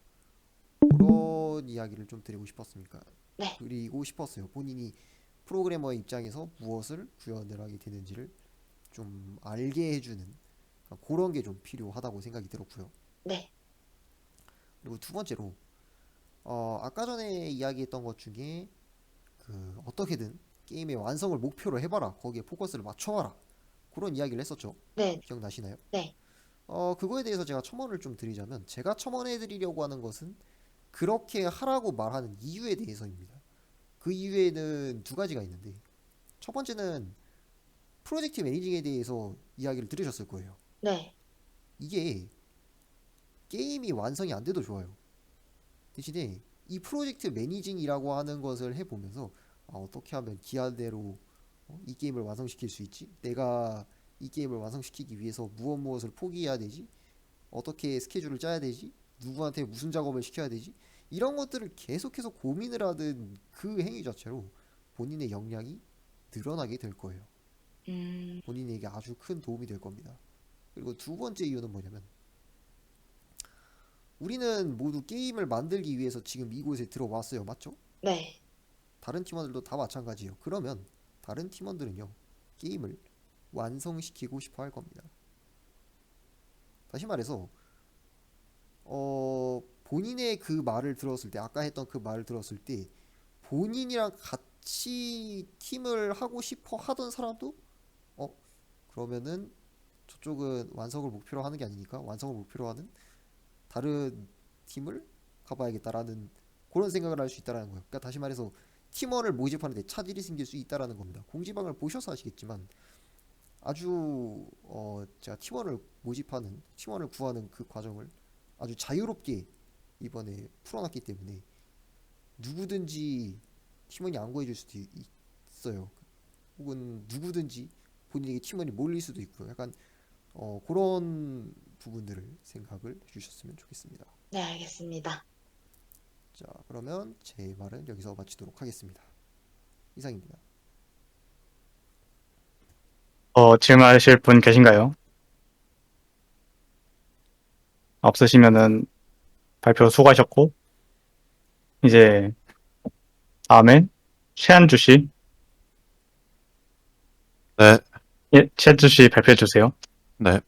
그런 이야기를 좀 드리고 싶었습니까? 네. 그리고 싶었어요. 본인이 프로그래머의 입장에서 무엇을 구현을 하게 되는지를 좀 알게 해주는 그런 게 좀 필요하다고 생각이 들었고요. 네. 그리고 두 번째로 아까 전에 이야기했던 것 중에 그 어떻게든 게임의 완성을 목표로 해봐라. 거기에 포커스를 맞춰봐라. 그런 이야기를 했었죠. 네. 기억나시나요? 네. 그거에 대해서 제가 첨언을 좀 드리자면 제가 첨언해드리려고 하는 것은 그렇게 하라고 말하는 이유에 대해서입니다. 그 이유에는 두 가지가 있는데 첫 번째는 프로젝트 매니징에 대해서 이야기를 들으셨을 거예요. 네. 이게 게임이 완성이 안 돼도 좋아요. 대신에 이 프로젝트 매니징이라고 하는 것을 해보면서 어떻게 하면 기한대로 이 게임을 완성시킬 수 있지? 내가 이 게임을 완성시키기 위해서 무엇을 포기해야 되지? 어떻게 스케줄을 짜야 되지? 누구한테 무슨 작업을 시켜야 되지? 이런 것들을 계속해서 고민을 하는 그 행위 자체로 본인의 역량이 늘어나게 될 거예요. 본인에게 아주 큰 도움이 될 겁니다. 그리고 두 번째 이유는 뭐냐면 우리는 모두 게임을 만들기 위해서 지금 이곳에 들어왔어요. 맞죠? 네. 다른 팀원들도 다 마찬가지예요. 그러면 다른 팀원들은요, 게임을 완성시키고 싶어 할 겁니다. 다시 말해서 본인의 그 말을 들었을 때, 아까 했던 그 말을 들었을 때 본인이랑 같이 팀을 하고 싶어 하던 사람도 그러면은 저쪽은 완성을 목표로 하는 게 아니니까 완성을 목표로 하는 다른 팀을 가봐야겠다라는 그런 생각을 할 수 있다라는 거예요. 그러니까 다시 말해서 팀원을 모집하는데 차질이 생길 수 있다라는 겁니다. 공지방을 보셔서 아시겠지만 아주 제가 팀원을 구하는 그 과정을 아주 자유롭게 이번에 풀어놨기 때문에 누구든지 팀원이 안 구해줄 수도 있어요. 혹은 누구든지 본인에게 팀원이 몰릴 수도 있고요. 약간 그런 부분들을 생각을 해주셨으면 좋겠습니다. 네, 알겠습니다. 자, 그러면 제 말은 여기서 마치도록 하겠습니다. 이상입니다. 질문하실 분 계신가요? 없으시면은 발표 수고하셨고, 이제 다음엔 최한주 씨. 네, 예, 최한주 씨 발표해 주세요. 네.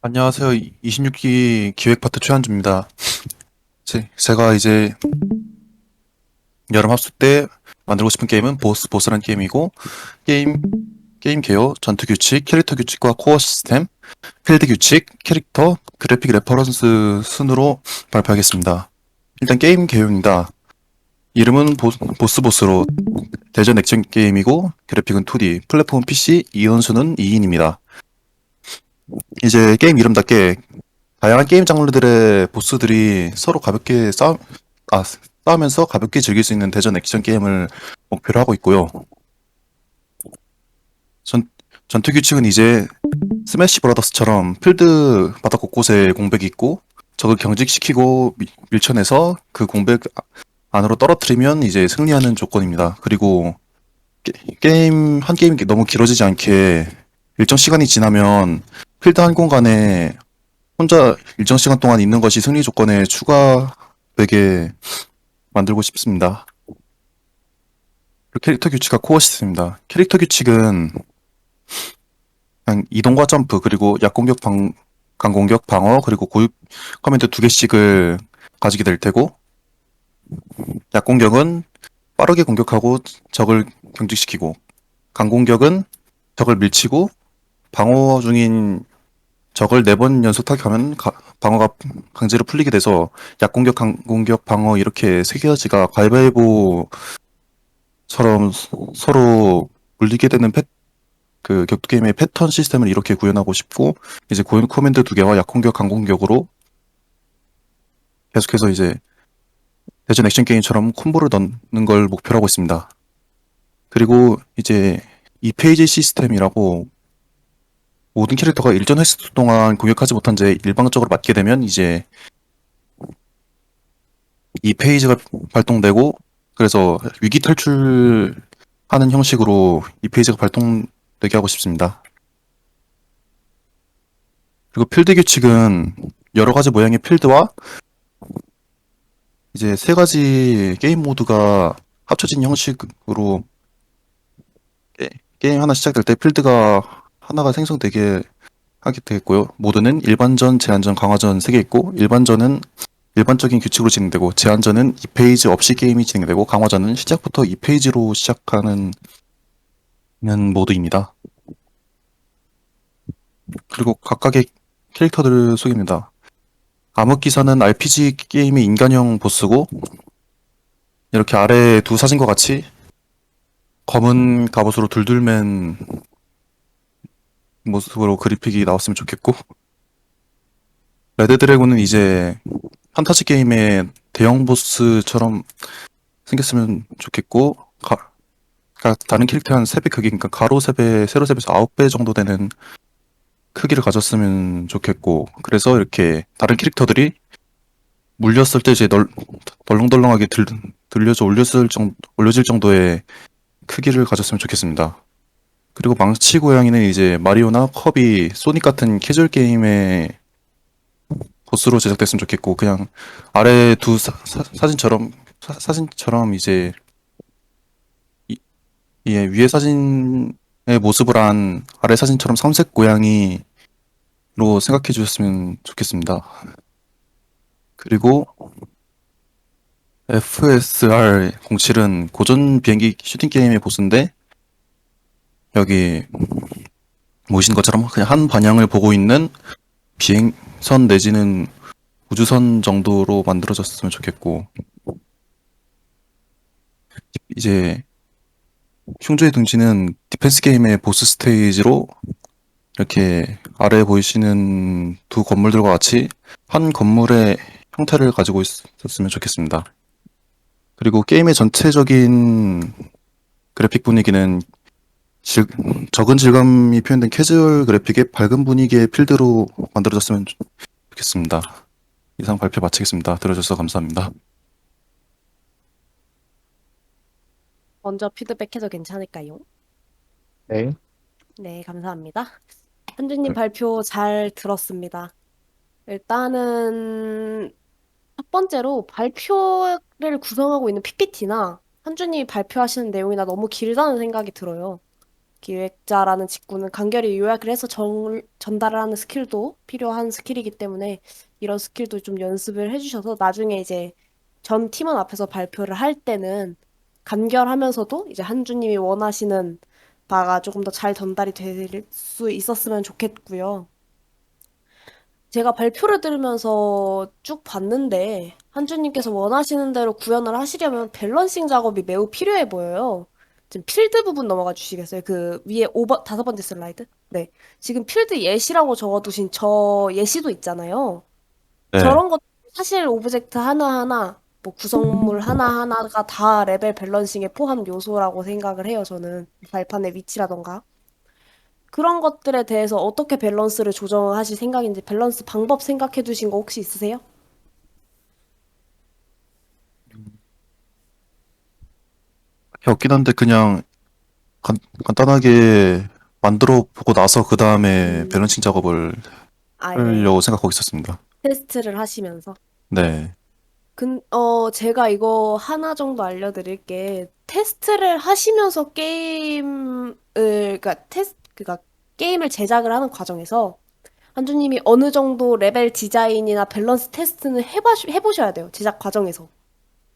안녕하세요. 26기 기획 파트 최한주입니다. 제가 이제 여름 합숙 때 만들고 싶은 게임은 보스라는 게임이고, 게임 개요, 전투 규칙, 캐릭터 규칙과 코어 시스템, 필드 규칙, 캐릭터, 그래픽 레퍼런스 순으로 발표하겠습니다. 일단 게임 개요입니다. 이름은 보스로 대전 액션 게임이고, 그래픽은 2D, 플랫폼은 PC, 이원수는 2인입니다. 이제 게임 이름답게 다양한 게임 장르들의 보스들이 서로 가볍게 싸우면서 가볍게 즐길 수 있는 대전 액션 게임을 목표로 하고 있고요. 전투 규칙은 이제 스매시 브라더스처럼 필드 바닥 곳곳에 공백이 있고 적을 경직시키고 밀쳐내서 그 공백 안으로 떨어뜨리면 이제 승리하는 조건입니다. 그리고 게임이 너무 길어지지 않게 일정 시간이 지나면 필드 한 공간에 혼자 일정 시간 동안 있는 것이 승리 조건에 추가되게 만들고 싶습니다. 그리고 캐릭터 규칙과 코어 시스템입니다. 캐릭터 규칙은 그냥 이동과 점프, 그리고 약공격, 강공격, 방어, 그리고 고유 커맨드 2개씩을 가지게 될 테고, 약공격은 빠르게 공격하고 적을 경직시키고, 강공격은 적을 밀치고 방어 중인 적을 4번 연속 타격하면 방어가 강제로 풀리게 돼서 약공격, 강공격, 방어 이렇게 3가지가 가위바위보처럼 서로 물리게 되는 그 격투 게임의 패턴 시스템을 이렇게 구현하고 싶고, 이제 고유 커맨드 2개와 약공격, 강공격으로 계속해서 이제 대전 액션 게임처럼 콤보를 넣는 걸 목표로 하고 있습니다. 그리고 이제 2페이지 시스템이라고 모든 캐릭터가 일정 횟수 동안 공격하지 못한 채 일방적으로 맞게 되면 이제 2페이지가 발동되고, 그래서 위기 탈출하는 형식으로 2페이지가 발동되게 하고 싶습니다. 그리고 필드 규칙은 여러 가지 모양의 필드와 이제 3가지 게임 모드가 합쳐진 형식으로 게임 하나 시작될 때 필드가 하나가 생성되게 하게 되겠고요. 모드는 일반전, 제한전, 강화전 3개 있고, 일반전은 일반적인 규칙으로 진행되고, 제한전은 2페이지 없이 게임이 진행되고, 강화전은 시작부터 2페이지로 시작하는 모드입니다. 그리고 각각의 캐릭터들 소개입니다. 암흑기사는 RPG 게임의 인간형 보스고, 이렇게 아래 두 사진과 같이 검은 갑옷으로 둘둘맨 모습으로 그래픽이 나왔으면 좋겠고, 레드 드래곤은 이제 판타지 게임의 대형 보스처럼 생겼으면 좋겠고, 다른 캐릭터 한 3배 크기, 그러니까 가로 3배, 세로 3배에서 9배 정도 되는 크기를 가졌으면 좋겠고, 그래서 이렇게 다른 캐릭터들이 물렸을 때 이제 덜렁덜렁하게 올려질 정도의 크기를 가졌으면 좋겠습니다. 그리고 망치 고양이는 이제 마리오나 커비, 소닉 같은 캐주얼 게임의 보스로 제작됐으면 좋겠고, 그냥 아래 두 사진처럼 이제 위에 사진의 모습을 한 아래 사진처럼 삼색 고양이로 생각해 주셨으면 좋겠습니다. 그리고 FSR 07은 고전 비행기 슈팅 게임의 보스인데, 여기 보이신 것처럼 그냥 한 방향을 보고 있는 비행선 내지는 우주선 정도로 만들어졌으면 좋겠고, 이제 흉조의 둥지는 디펜스 게임의 보스 스테이지로 이렇게 아래에 보이시는 두 건물들과 같이 한 건물의 형태를 가지고 있었으면 좋겠습니다. 그리고 게임의 전체적인 그래픽 분위기는 적은 질감이 표현된 캐주얼 그래픽의 밝은 분위기의 필드로 만들어졌으면 좋겠습니다. 이상 발표 마치겠습니다. 들어주셔서 감사합니다. 먼저 피드백해도 괜찮을까요? 네. 네, 감사합니다. 한주님 발표 잘 들었습니다. 일단은 첫 번째로 발표를 구성하고 있는 PPT나 한주님이 발표하시는 내용이나 너무 길다는 생각이 들어요. 기획자라는 직군은 간결히 요약을 해서 전달을 하는 스킬도 필요한 스킬이기 때문에 이런 스킬도 좀 연습을 해주셔서 나중에 이제 전 팀원 앞에서 발표를 할 때는 간결하면서도 이제 한주님이 원하시는 바가 조금 더 잘 전달이 될 수 있었으면 좋겠고요. 제가 발표를 들으면서 쭉 봤는데 한주님께서 원하시는 대로 구현을 하시려면 밸런싱 작업이 매우 필요해 보여요. 지금 필드 부분 넘어가 주시겠어요? 그 위에 다섯 번째 슬라이드? 네. 지금 필드 예시라고 적어두신 저 예시도 있잖아요. 네, 저런 것 사실 오브젝트 하나하나 뭐 구성물 하나하나가 다 레벨 밸런싱의 포함 요소라고 생각을 해요. 저는 발판의 위치라던가 그런 것들에 대해서 어떻게 밸런스를 조정하실 생각인지 밸런스 방법 생각해 두신 거 혹시 있으세요? 없긴 한데 그냥 간단하게 만들어 보고 나서 그 다음에 음, 밸런싱 작업을 아예 하려고 생각하고 있었습니다. 테스트를 하시면서. 네, 제가 이거 하나 정도 알려드릴게. 테스트를 하시면서 그러니까 게임을 제작을 하는 과정에서 한주님이 어느 정도 레벨 디자인이나 밸런스 테스트는 해보셔야 돼요. 제작 과정에서.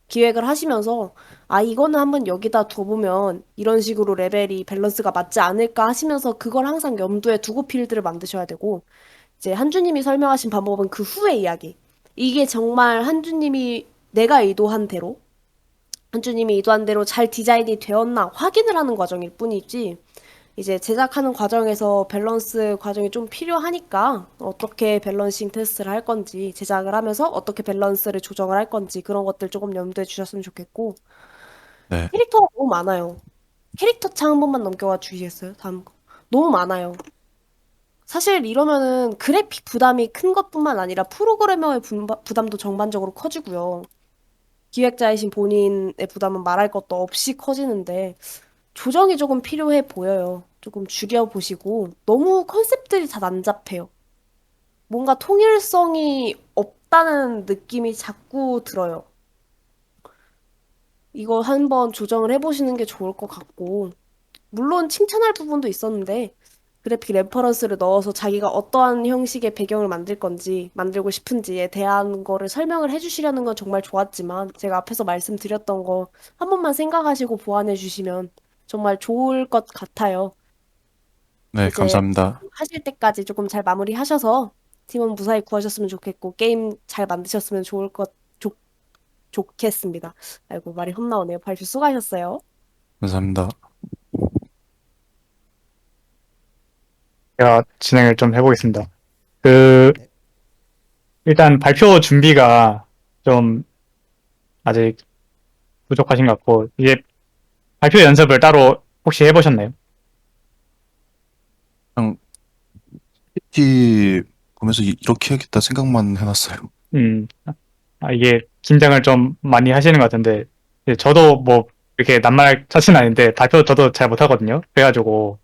기획을 하시면서, 아, 이거는 한번 여기다 둬보면 이런 식으로 레벨이 밸런스가 맞지 않을까 하시면서 그걸 항상 염두에 두고 필드를 만드셔야 되고, 이제 한주님이 설명하신 방법은 그 후의 이야기. 이게 정말 한주님이 내가 의도한 대로, 한주님이 의도한 대로 잘 디자인이 되었나 확인을 하는 과정일 뿐이지, 이제 제작하는 과정에서 밸런스 과정이 좀 필요하니까 어떻게 밸런싱 테스트를 할 건지, 제작을 하면서 어떻게 밸런스를 조정을 할 건지 그런 것들 조금 염두에 주셨으면 좋겠고, 네. 캐릭터가 너무 많아요. 캐릭터 창 한 번만 넘겨와 주시겠어요? 다음 거. 너무 많아요. 사실 이러면은 그래픽 부담이 큰 것뿐만 아니라 프로그래머의 부담도 전반적으로 커지고요. 기획자이신 본인의 부담은 말할 것도 없이 커지는데 조정이 조금 필요해 보여요. 조금 줄여보시고 너무 컨셉들이 다 난잡해요. 뭔가 통일성이 없다는 느낌이 자꾸 들어요. 이거 한번 조정을 해보시는 게 좋을 것 같고 물론 칭찬할 부분도 있었는데 그래픽 레퍼런스를 넣어서 자기가 어떠한 형식의 배경을 만들 건지 만들고 싶은지에 대한 거를 설명을 해주시려는 건 정말 좋았지만 제가 앞에서 말씀드렸던 거 한 번만 생각하시고 보완해 주시면 정말 좋을 것 같아요. 네, 이제 감사합니다. 하실 때까지 조금 잘 마무리하셔서 팀원 무사히 구하셨으면 좋겠고 게임 잘 만드셨으면 좋겠습니다. 아이고 말이 헛나오네요. 발표 수고하셨어요. 감사합니다. 제가 진행을 좀 해보겠습니다. 그, 네. 일단 발표 준비가 좀 아직 부족하신 것 같고, 이게 발표 연습을 따로 혹시 해보셨나요? 그냥 PT 보면서 이렇게 해야겠다 생각만 해놨어요. 이게 긴장을 좀 많이 하시는 것 같은데, 저도 뭐, 이렇게 낱말 자신은 아닌데, 발표 저도 잘 못하거든요. 그래가지고,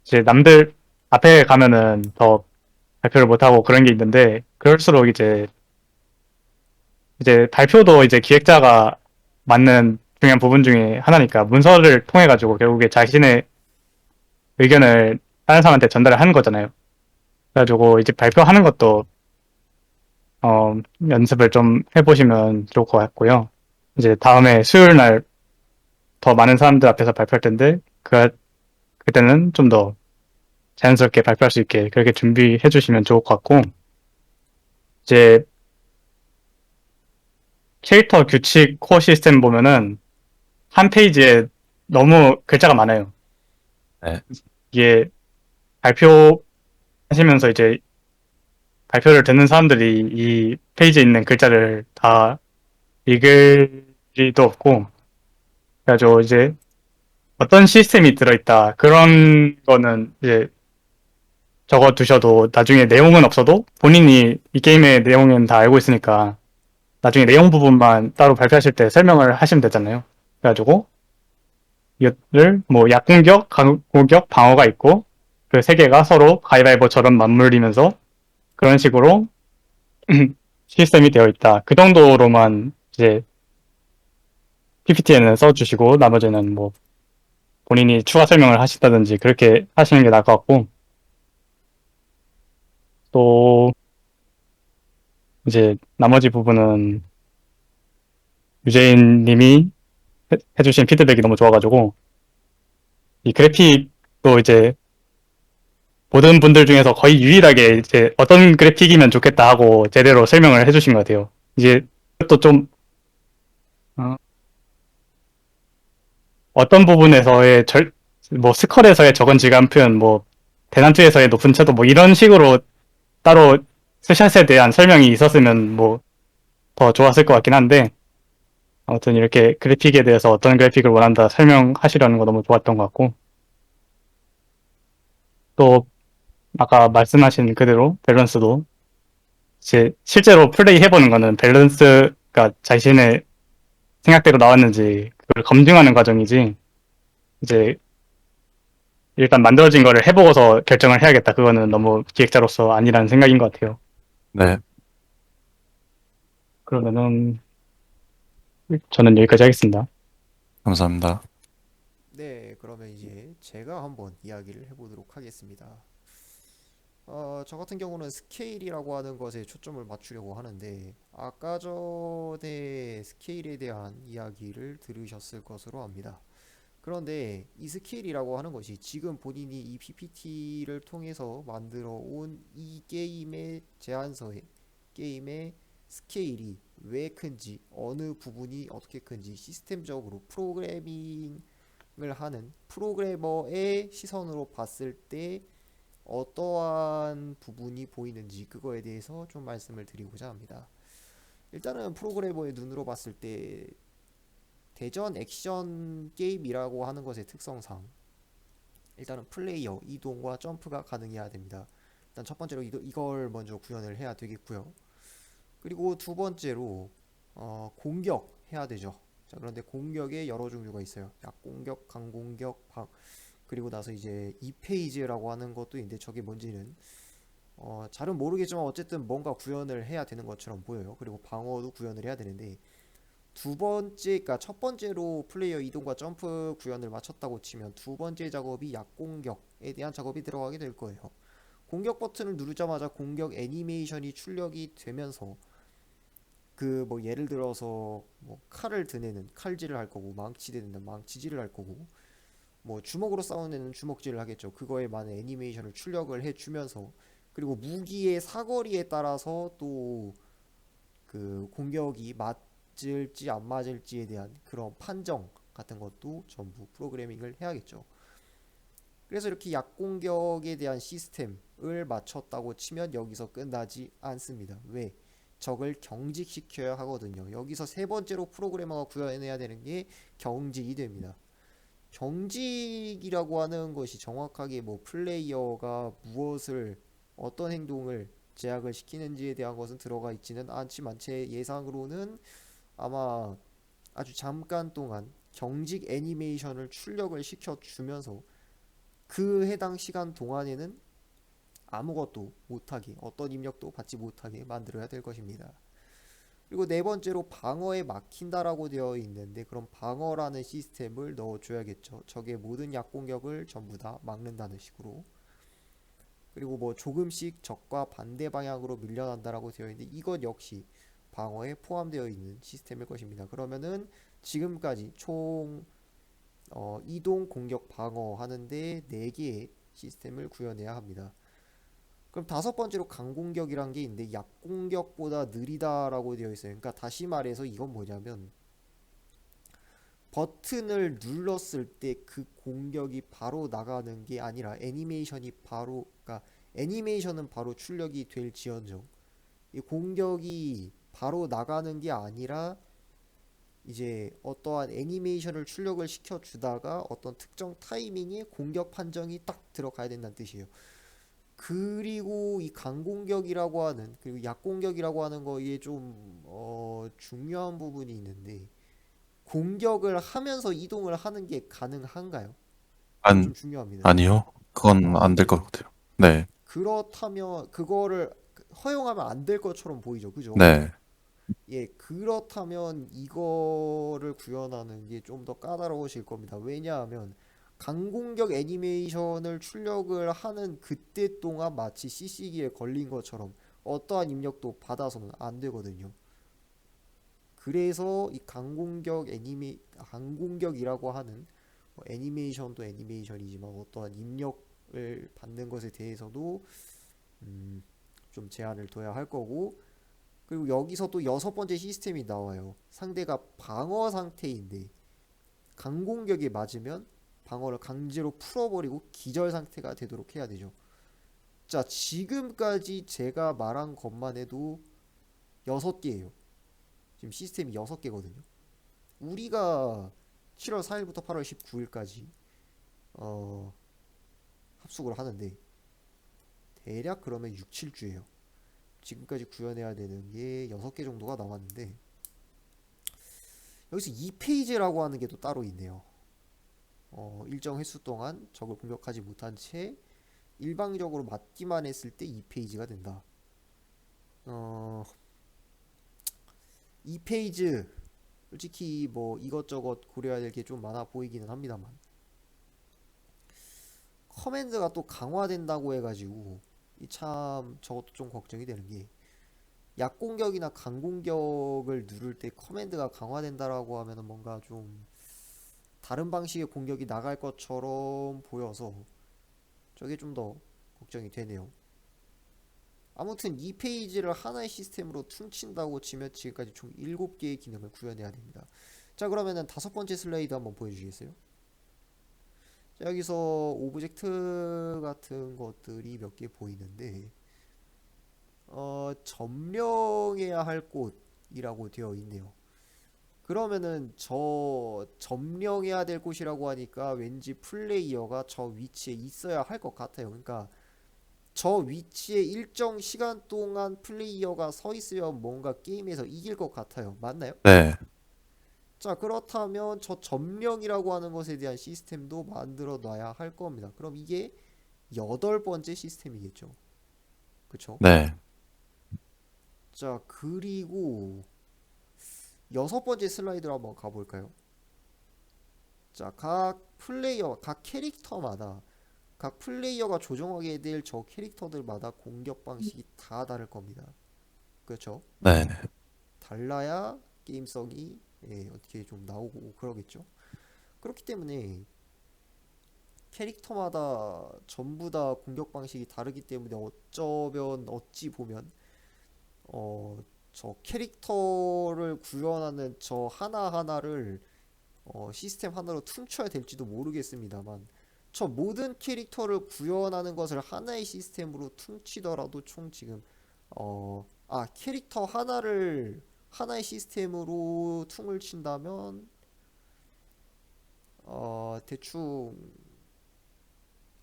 이제 남들 앞에 가면은 더 발표를 못하고 그런 게 있는데, 그럴수록 이제 발표도 이제 기획자가 맡는 중요한 부분 중에 하나니까 문서를 통해 가지고 결국에 자신의 의견을 다른 사람한테 전달을 하는 거잖아요. 그래가지고 이제 발표하는 것도 연습을 좀 해보시면 좋을 것 같고요. 이제 다음에 수요일 날 더 많은 사람들 앞에서 발표할 텐데 그때는 좀 더 자연스럽게 발표할 수 있게 그렇게 준비해 주시면 좋을 것 같고, 이제 캐릭터 규칙 코어 시스템 보면은 한 페이지에 너무 글자가 많아요. 네. 이게 발표하시면서 이제 발표를 듣는 사람들이 이 페이지에 있는 글자를 다 읽을 일도 없고, 그래가지고 이제 어떤 시스템이 들어있다 그런 거는 이제 적어 두셔도 나중에 내용은 없어도 본인이 이 게임의 내용은 다 알고 있으니까 나중에 내용 부분만 따로 발표하실 때 설명을 하시면 되잖아요. 그래가지고 이것을 뭐 약공격, 강공격, 방어가 있고 그 세 개가 서로 가위바위보처럼 맞물리면서 그런 식으로 시스템이 되어 있다. 그 정도로만 이제 PPT에는 써주시고 나머지는 뭐 본인이 추가 설명을 하신다든지 그렇게 하시는 게 나을 것 같고, 또 이제 나머지 부분은 유재인 님이 해주신 피드백이 너무 좋아가지고 이 그래픽도 이제 모든 분들 중에서 거의 유일하게 이제 어떤 그래픽이면 좋겠다 하고 제대로 설명을 해주신 것 같아요. 이제 또 좀 어떤 부분에서의 뭐 스컬에서의 적은 질감 표현, 뭐 대난투에서의 높은 채도 뭐 이런 식으로 따로 스샷에 대한 설명이 있었으면 뭐 더 좋았을 것 같긴 한데, 아무튼 이렇게 그래픽에 대해서 어떤 그래픽을 원한다 설명하시려는 거 너무 좋았던 것 같고, 또 아까 말씀하신 그대로 밸런스도 이제 실제로 플레이 해보는 거는 밸런스가 자신의 생각대로 나왔는지 그걸 검증하는 과정이지, 이제 일단 만들어진 거를 해보고서 결정을 해야겠다, 그거는 너무 기획자로서 아니라는 생각인 것 같아요. 네. 그러면은 저는 여기까지 하겠습니다. 감사합니다. 네, 그러면 이제 제가 한번 이야기를 해보도록 하겠습니다. 저 같은 경우는 스케일이라고 하는 것에 초점을 맞추려고 하는데, 아까 전에 스케일에 대한 이야기를 들으셨을 것으로 합니다. 그런데 이 스케일이라고 하는 것이 지금 본인이 이 PPT를 통해서 만들어 온 이 게임의 제안서에 게임의 스케일이 왜 큰지, 어느 부분이 어떻게 큰지 시스템적으로 프로그래밍을 하는 프로그래머의 시선으로 봤을 때 어떠한 부분이 보이는지 그거에 대해서 좀 말씀을 드리고자 합니다. 일단은 프로그래머의 눈으로 봤을 때 대전 액션 게임이라고 하는 것의 특성상 일단은 플레이어 이동과 점프가 가능해야 됩니다. 일단 첫 번째로 이걸 먼저 구현을 해야 되겠고요. 그리고 두 번째로 공격해야 되죠. 자, 그런데 공격에 여러 종류가 있어요. 약공격, 강공격, 그리고 나서 이제 2페이지라고 하는 것도 있는데 저게 뭔지는 잘은 모르겠지만 어쨌든 뭔가 구현을 해야 되는 것처럼 보여요. 그리고 방어도 구현을 해야 되는데 두 번째, 그러니까 첫 번째로 플레이어 이동과 점프 구현을 마쳤다고 치면 두 번째 작업이 약공격에 대한 작업이 들어가게 될 거예요. 공격 버튼을 누르자마자 공격 애니메이션이 출력이 되면서 그 뭐 예를 들어서 뭐 칼을 드는 애는 칼질을 할 거고, 망치되는 애는 망치질을 할 거고, 뭐 주먹으로 싸우는 애는 주먹질을 하겠죠. 그거에 맞는 애니메이션을 출력을 해주면서, 그리고 무기의 사거리에 따라서 또 그 공격이 맞을지 안 맞을지에 대한 그런 판정 같은 것도 전부 프로그래밍을 해야겠죠. 그래서 이렇게 약공격에 대한 시스템을 맞췄다고 치면 여기서 끝나지 않습니다. 왜? 적을 경직시켜야 하거든요. 여기서 세 번째로 프로그래머가 구현해야 되는 게 경직이 됩니다. 경직이라고 하는 것이 정확하게 뭐 플레이어가 무엇을 어떤 행동을 제약을 시키는지에 대한 것은 들어가 있지는 않지만 제 예상으로는 아마 아주 잠깐 동안 경직 애니메이션을 출력을 시켜주면서 그 해당 시간 동안에는 아무것도 못하게, 어떤 입력도 받지 못하게 만들어야 될 것입니다. 그리고 네 번째로 방어에 막힌다라고 되어 있는데, 그럼 방어라는 시스템을 넣어줘야겠죠. 적의 모든 약공격을 전부 다 막는다는 식으로. 그리고 뭐 조금씩 적과 반대 방향으로 밀려난다라고 되어 있는데, 이것 역시 방어에 포함되어 있는 시스템일 것입니다. 그러면은 지금까지 총 이동, 공격, 방어 하는데 4개의 시스템을 구현해야 합니다. 그럼 다섯 번째로 강공격이란 게 있는데, 약공격보다 느리다라고 되어 있어요. 그러니까 다시 말해서 이건 뭐냐면, 버튼을 눌렀을 때 그 공격이 바로 나가는 게 아니라 애니메이션이 바로, 그러니까 애니메이션은 바로 출력이 될지언정 이 공격이 바로 나가는 게 아니라 이제 어떠한 애니메이션을 출력을 시켜주다가 어떤 특정 타이밍에 공격 판정이 딱 들어가야 된다는 뜻이에요. 그리고 이 강공격이라고 하는, 그리고 약공격이라고 하는 거에 좀 중요한 부분이 있는데, 공격을 하면서 이동을 하는 게 가능한가요? 이거 좀 중요합니다. 아니요. 그건 안 될 것 같아요. 네. 그렇다면 그거를 허용하면 안 될 것처럼 보이죠, 그죠? 네. 예, 그렇다면 이거를 구현하는 게 좀 더 까다로우실 겁니다. 왜냐하면 강공격 애니메이션을 출력을 하는 그때 동안 마치 CC기에 걸린 것처럼 어떠한 입력도 받아서는 안 되거든요. 그래서 이 강공격이라고 하는 애니메이션도 애니메이션이지만 어떠한 입력을 받는 것에 대해서도 좀 제한을 둬야 할 거고, 그리고 여기서 또 여섯 번째 시스템이 나와요. 상대가 방어 상태인데 강공격에 맞으면 방어를 강제로 풀어버리고 기절 상태가 되도록 해야 되죠. 자, 지금까지 제가 말한 것만 해도 6개예요. 지금 시스템이 6개거든요. 우리가 7월 4일부터 8월 19일까지 합숙을 하는데 대략 그러면 6, 7주예요. 지금까지 구현해야 되는 게 6개 정도가 남았는데, 여기서 2페이지라고 하는 게 또 따로 있네요. 일정 횟수 동안 적을 공격하지 못한 채 일방적으로 맞기만 했을 때 2페이지가 된다. 2페이지 솔직히 뭐 이것저것 고려해야 될 게 좀 많아 보이기는 합니다만, 커맨드가 또 강화된다고 해가지고 참 저것도 좀 걱정이 되는 게, 약공격이나 강공격을 누를 때 커맨드가 강화된다라고 하면은 뭔가 좀 다른 방식의 공격이 나갈 것처럼 보여서 저게 좀 더 걱정이 되네요. 아무튼 이 페이지를 하나의 시스템으로 퉁친다고 치면 지금까지 총 7개의 기능을 구현해야 됩니다. 자, 그러면은 다섯 번째 슬라이드 한번 보여주시겠어요? 자, 여기서 오브젝트 같은 것들이 몇 개 보이는데, 점령해야 할 곳이라고 되어 있네요. 그러면은 저 점령해야 될 곳이라고 하니까 왠지 플레이어가 저 위치에 있어야 할 것 같아요. 그러니까 저 위치에 일정 시간 동안 플레이어가 서 있으면 뭔가 게임에서 이길 것 같아요. 맞나요? 네. 자, 그렇다면 저 점령이라고 하는 것에 대한 시스템도 만들어 놔야 할 겁니다. 그럼 이게 8번째 시스템이겠죠. 그쵸? 네. 자, 그리고 6번째 슬라이드로 한번 가볼까요? 자, 각 캐릭터마다 각 플레이어가 조정하게 될 저 캐릭터들마다 공격 방식이 다 다를 겁니다. 그렇죠? 네. 달라야 게임성이 어떻게 좀 나오고 그러겠죠. 그렇기 때문에 캐릭터마다 전부 다 공격 방식이 다르기 때문에 어찌 보면 저 캐릭터를 구현하는 저 하나하나를 시스템 하나로 퉁쳐야 될지도 모르겠습니다만, 저 모든 캐릭터를 구현하는 것을 하나의 시스템으로 퉁치더라도 총 지금 캐릭터 하나를 하나의 시스템으로 퉁을 친다면 대충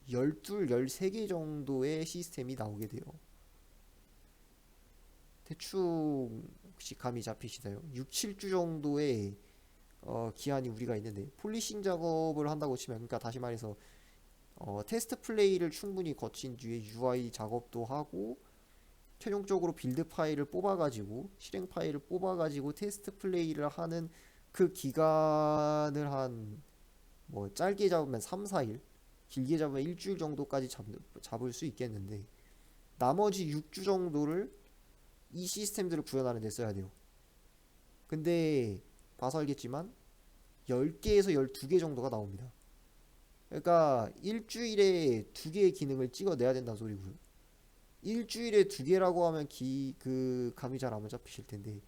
12, 13개 정도의 시스템이 나오게 돼요. 대충 혹시 감이 잡히시나요? 6, 7주 정도의 기한이 우리가 있는데, 폴리싱 작업을 한다고 치면, 그러니까 다시 말해서 테스트 플레이를 충분히 거친 뒤에 UI 작업도 하고 최종적으로 빌드 파일을 뽑아가지고 실행 파일을 뽑아가지고 테스트 플레이를 하는 그 기간을 한 뭐 짧게 잡으면 3, 4일, 길게 잡으면 일주일 정도까지 잡을 수 있겠는데 나머지 6주 정도를 이 시스템들을 구현하는 데 써야 돼요. 근데 봐서 알겠지만 10개에서 12개 정도가 나옵니다. 그러니까 일주일에 2개의 기능을 찍어내야 된다는 소리고요. 일주일에 2개라고 하면 그 감이 잘 안 잡히실 텐데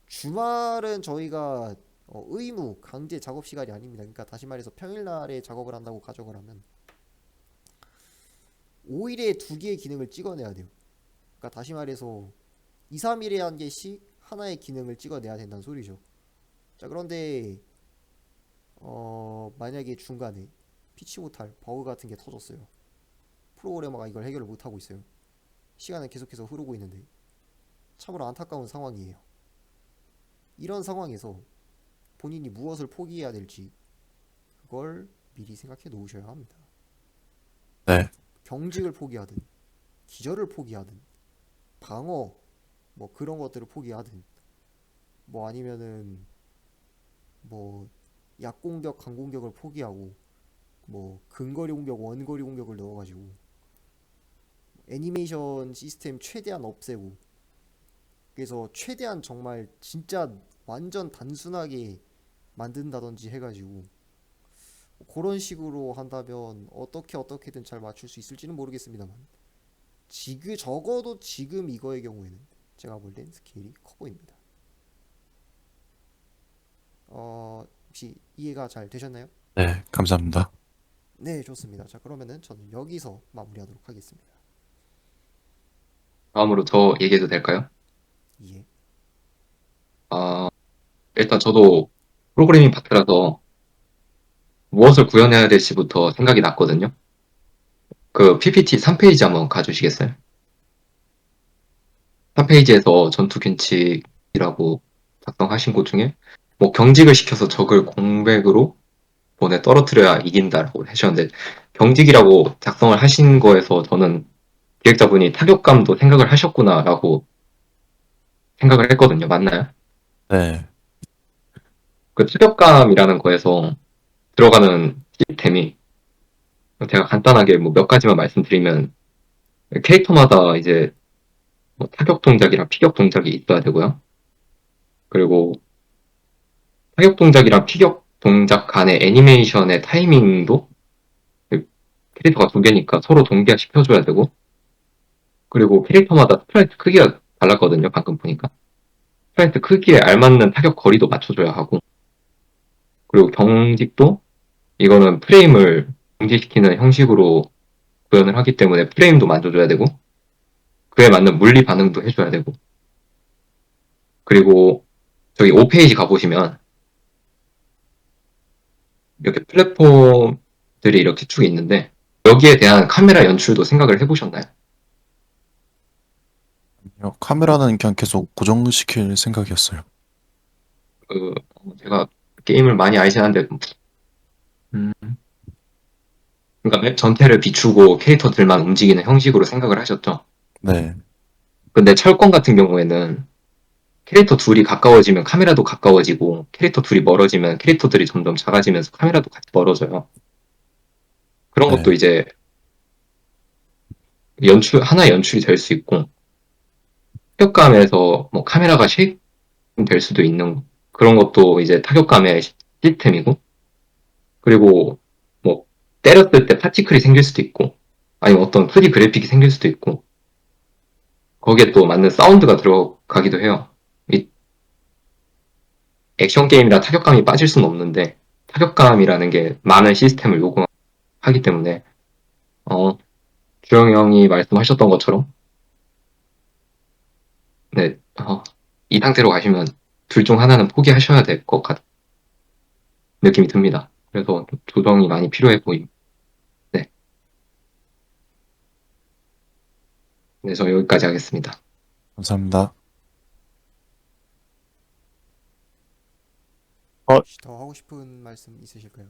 주말은 저희가 의무 강제 작업 시간이 아닙니다. 그러니까 다시 말해서 평일날에 작업을 한다고 가정을 하면 5일에 2개의 기능을 찍어내야 돼요. 그러니까 다시 말해서 2, 3일에 한 개씩 하나의 기능을 찍어내야 된다는 소리죠. 자, 그런데 만약에 중간에 피치 못할 버그 같은 게 터졌어요. 프로그래머가 이걸 해결을 못하고 있어요. 시간은 계속해서 흐르고 있는데 참으로 안타까운 상황이에요. 이런 상황에서 본인이 무엇을 포기해야 될지 그걸 미리 생각해 놓으셔야 합니다. 네. 경직을 포기하든 기절을 포기하든 방어 뭐 그런 것들을 포기하든 뭐 아니면은 뭐 약공격 강공격을 포기하고 뭐 근거리 공격 원거리 공격을 넣어가지고 애니메이션 시스템 최대한 없애고 그래서 최대한 정말 진짜 완전 단순하게 만든다든지 해가지고 그런 식으로 한다면 어떻게든 잘 맞출 수 있을지는 모르겠습니다만 적어도 지금 이거의 경우에는 제가 볼 땐 스케일이 커 보입니다. 혹시 이해가 잘 되셨나요? 네, 감사합니다. 네, 좋습니다. 자, 그러면은 저는 여기서 마무리하도록 하겠습니다. 다음으로 저 얘기해도 될까요? 예. 일단 저도 프로그래밍 파트라서 무엇을 구현해야 될지부터 생각이 났거든요. 그 PPT 3페이지 한번 가주시겠어요? 3페이지에서 전투 규칙이라고 작성하신 곳 중에 뭐 경직을 시켜서 적을 공백으로 보내 떨어뜨려야 이긴다라고 하셨는데 경직이라고 작성을 하신 거에서 저는 기획자분이 타격감도 생각을 하셨구나라고 생각을 했거든요. 맞나요? 네. 그 타격감이라는 거에서 들어가는 시스템이 제가 간단하게 뭐 몇 가지만 말씀드리면 캐릭터마다 이제 뭐 타격 동작이랑 피격 동작이 있어야 되고요. 그리고 타격 동작이랑 피격 동작 간의 애니메이션의 타이밍도 캐릭터가 2개니까 서로 동기화시켜줘야 되고 그리고 캐릭터마다 스프라이트 크기가 달랐거든요. 방금 보니까. 스프라이트 크기에 알맞는 타격 거리도 맞춰줘야 하고 그리고 경직도 이거는 프레임을 경직시키는 형식으로 구현을 하기 때문에 프레임도 만져줘야 되고 그에 맞는 물리 반응도 해줘야 되고 그리고 저기 5페이지 가보시면 이렇게 플랫폼들이 이렇게 쭉 있는데 여기에 대한 카메라 연출도 생각을 해보셨나요? 카메라는 그냥 계속 고정시킬 생각이었어요. 제가 게임을 많이 알진 않는데 음, 그러니까 맵 전체를 비추고 캐릭터들만 움직이는 형식으로 생각을 하셨죠. 네. 근데 철권 같은 경우에는 캐릭터 둘이 가까워지면 카메라도 가까워지고 캐릭터 둘이 멀어지면 캐릭터들이 점점 작아지면서 카메라도 같이 멀어져요. 그런 네. 것도 이제 하나의 연출이 될 수 있고 타격감에서 뭐 카메라가 쉐이크 될 수도 있는 그런 것도 이제 타격감의 시스템이고 그리고 뭐 때렸을 때 파티클이 생길 수도 있고 아니면 어떤 2D 그래픽이 생길 수도 있고 거기에 또 맞는 사운드가 들어가기도 해요. 이 액션 게임이라 타격감이 빠질 수는 없는데 타격감이라는 게 많은 시스템을 요구하기 때문에 주영 형이 말씀하셨던 것처럼 네, 이 상태로 가시면 둘 중 하나는 포기하셔야 될 것 같은 느낌이 듭니다. 그래서 조정이 많이 필요해 보임. 네. 네, 저 여기까지 하겠습니다. 감사합니다. 혹시 더 하고 싶은 말씀 있으실까요?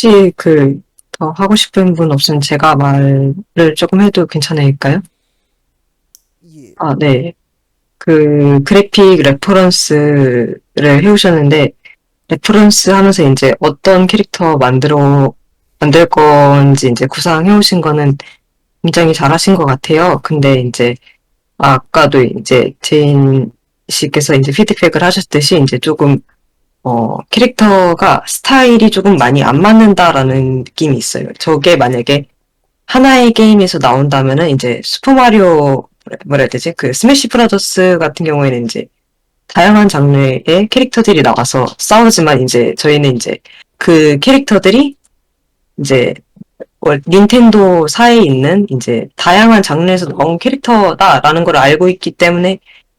혹시 더 하고 싶은 분 없으면 제가 말을 조금 해도 괜찮을까요? 예. 아, 네. 그래픽 레퍼런스를 해오셨는데, 레퍼런스 하면서 이제 어떤 캐릭터 만들 건지 이제 구상해오신 거는 굉장히 잘하신 것 같아요. 근데 이제, 아까도 이제 제인 씨께서 이제 피드백을 하셨듯이 이제 조금, 캐릭터가 스타일이 조금 많이 안 맞는다라는 느낌이 있어요. 저게 만약에 하나의 게임에서 나온다면은 이제 슈퍼마리오, 뭐라 해야 되지? 스매시 브라더스 같은 경우에는 이제 다양한 장르의 캐릭터들이 나와서 싸우지만 이제 저희는 이제 그 캐릭터들이 이제 닌텐도사에 있는 이제 다양한 장르에서 나온 캐릭터다라는 걸 알고 있기 때문에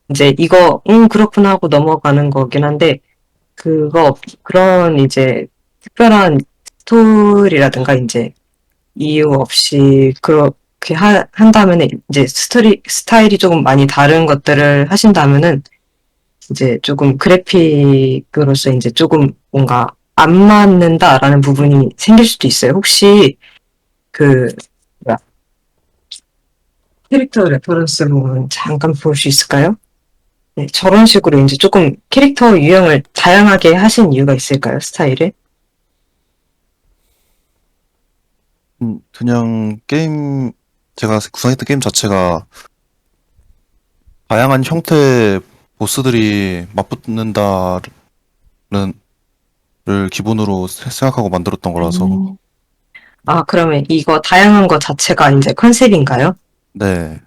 이제 이거 그렇구나 하고 넘어가는 거긴 한데 그런 이제 특별한 스토리라든가 이제 이유 없이 그렇게 한다면은 이제 스타일이 조금 많이 다른 것들을 하신다면은 이제 조금 그래픽으로서 이제 조금 뭔가 안 맞는다라는 부분이 생길 수도 있어요. 혹시 뭐야, 캐릭터 레퍼런스 부분 잠깐 볼 수 있을까요? 네, 저런 식으로 이제 조금 캐릭터 유형을 다양하게 하신 이유가 있을까요? 스타일을? 그냥 제가 구성했던 게임 자체가 다양한 형태의 보스들이 맞붙는다를 기본으로 생각하고 만들었던 거라서, 아, 그러면 이거 다양한 거 자체가 이제 컨셉인가요? 네.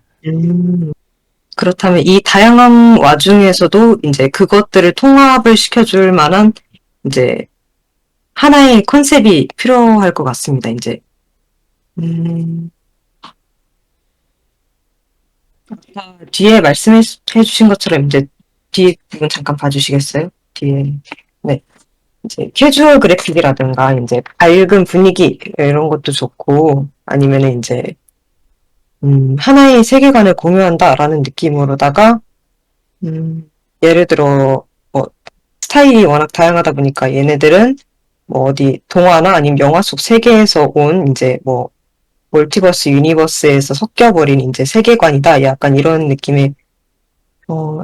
그렇다면 이 다양한 와중에서도 이제 그것들을 통합을 시켜줄 만한 이제 하나의 컨셉이 필요할 것 같습니다. 이제 아까 뒤에 말씀해 주신 것처럼 이제 뒤에 부분 잠깐 봐주시겠어요? 뒤에 네 이제 캐주얼 그래픽이라든가 이제 밝은 분위기 이런 것도 좋고 아니면은 이제 하나의 세계관을 공유한다라는 느낌으로다가 예를 들어 뭐 스타일이 워낙 다양하다 보니까 얘네들은 뭐 어디 동화나 아니면 영화 속 세계에서 온 이제 뭐 멀티버스 유니버스에서 섞여버린 이제 세계관이다. 약간 이런 느낌의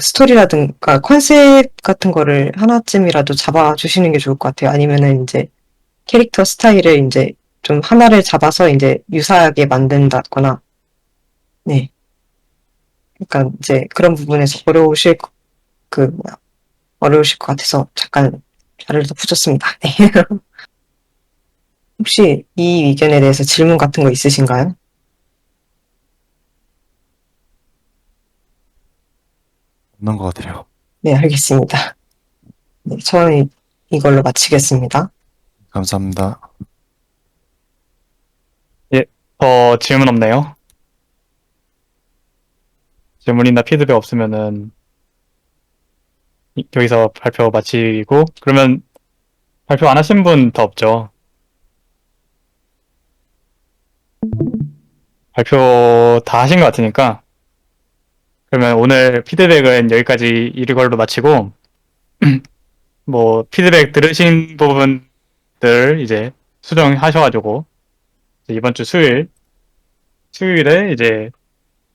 스토리라든가 컨셉 같은 거를 하나쯤이라도 잡아주시는 게 좋을 것 같아요. 아니면은 이제 캐릭터 스타일을 이제 좀 하나를 잡아서 이제 유사하게 만든다거나, 네. 그러니까 이제 그런 부분에서 어려우실 것 같아서 잠깐 자료를 더 붙였습니다. 네. 혹시 이 의견에 대해서 질문 같은 거 있으신가요? 없는 것 같아요. 네, 알겠습니다. 네, 저는 이걸로 마치겠습니다. 감사합니다. 더 질문 없나요? 질문이나 피드백 없으면은 여기서 발표 마치고 그러면 발표 안 하신 분 더 없죠? 발표 다 하신 것 같으니까 그러면 오늘 피드백은 여기까지 이걸로 마치고 뭐 피드백 들으신 부분들 이제 수정하셔가지고 이번 주 수요일에 이제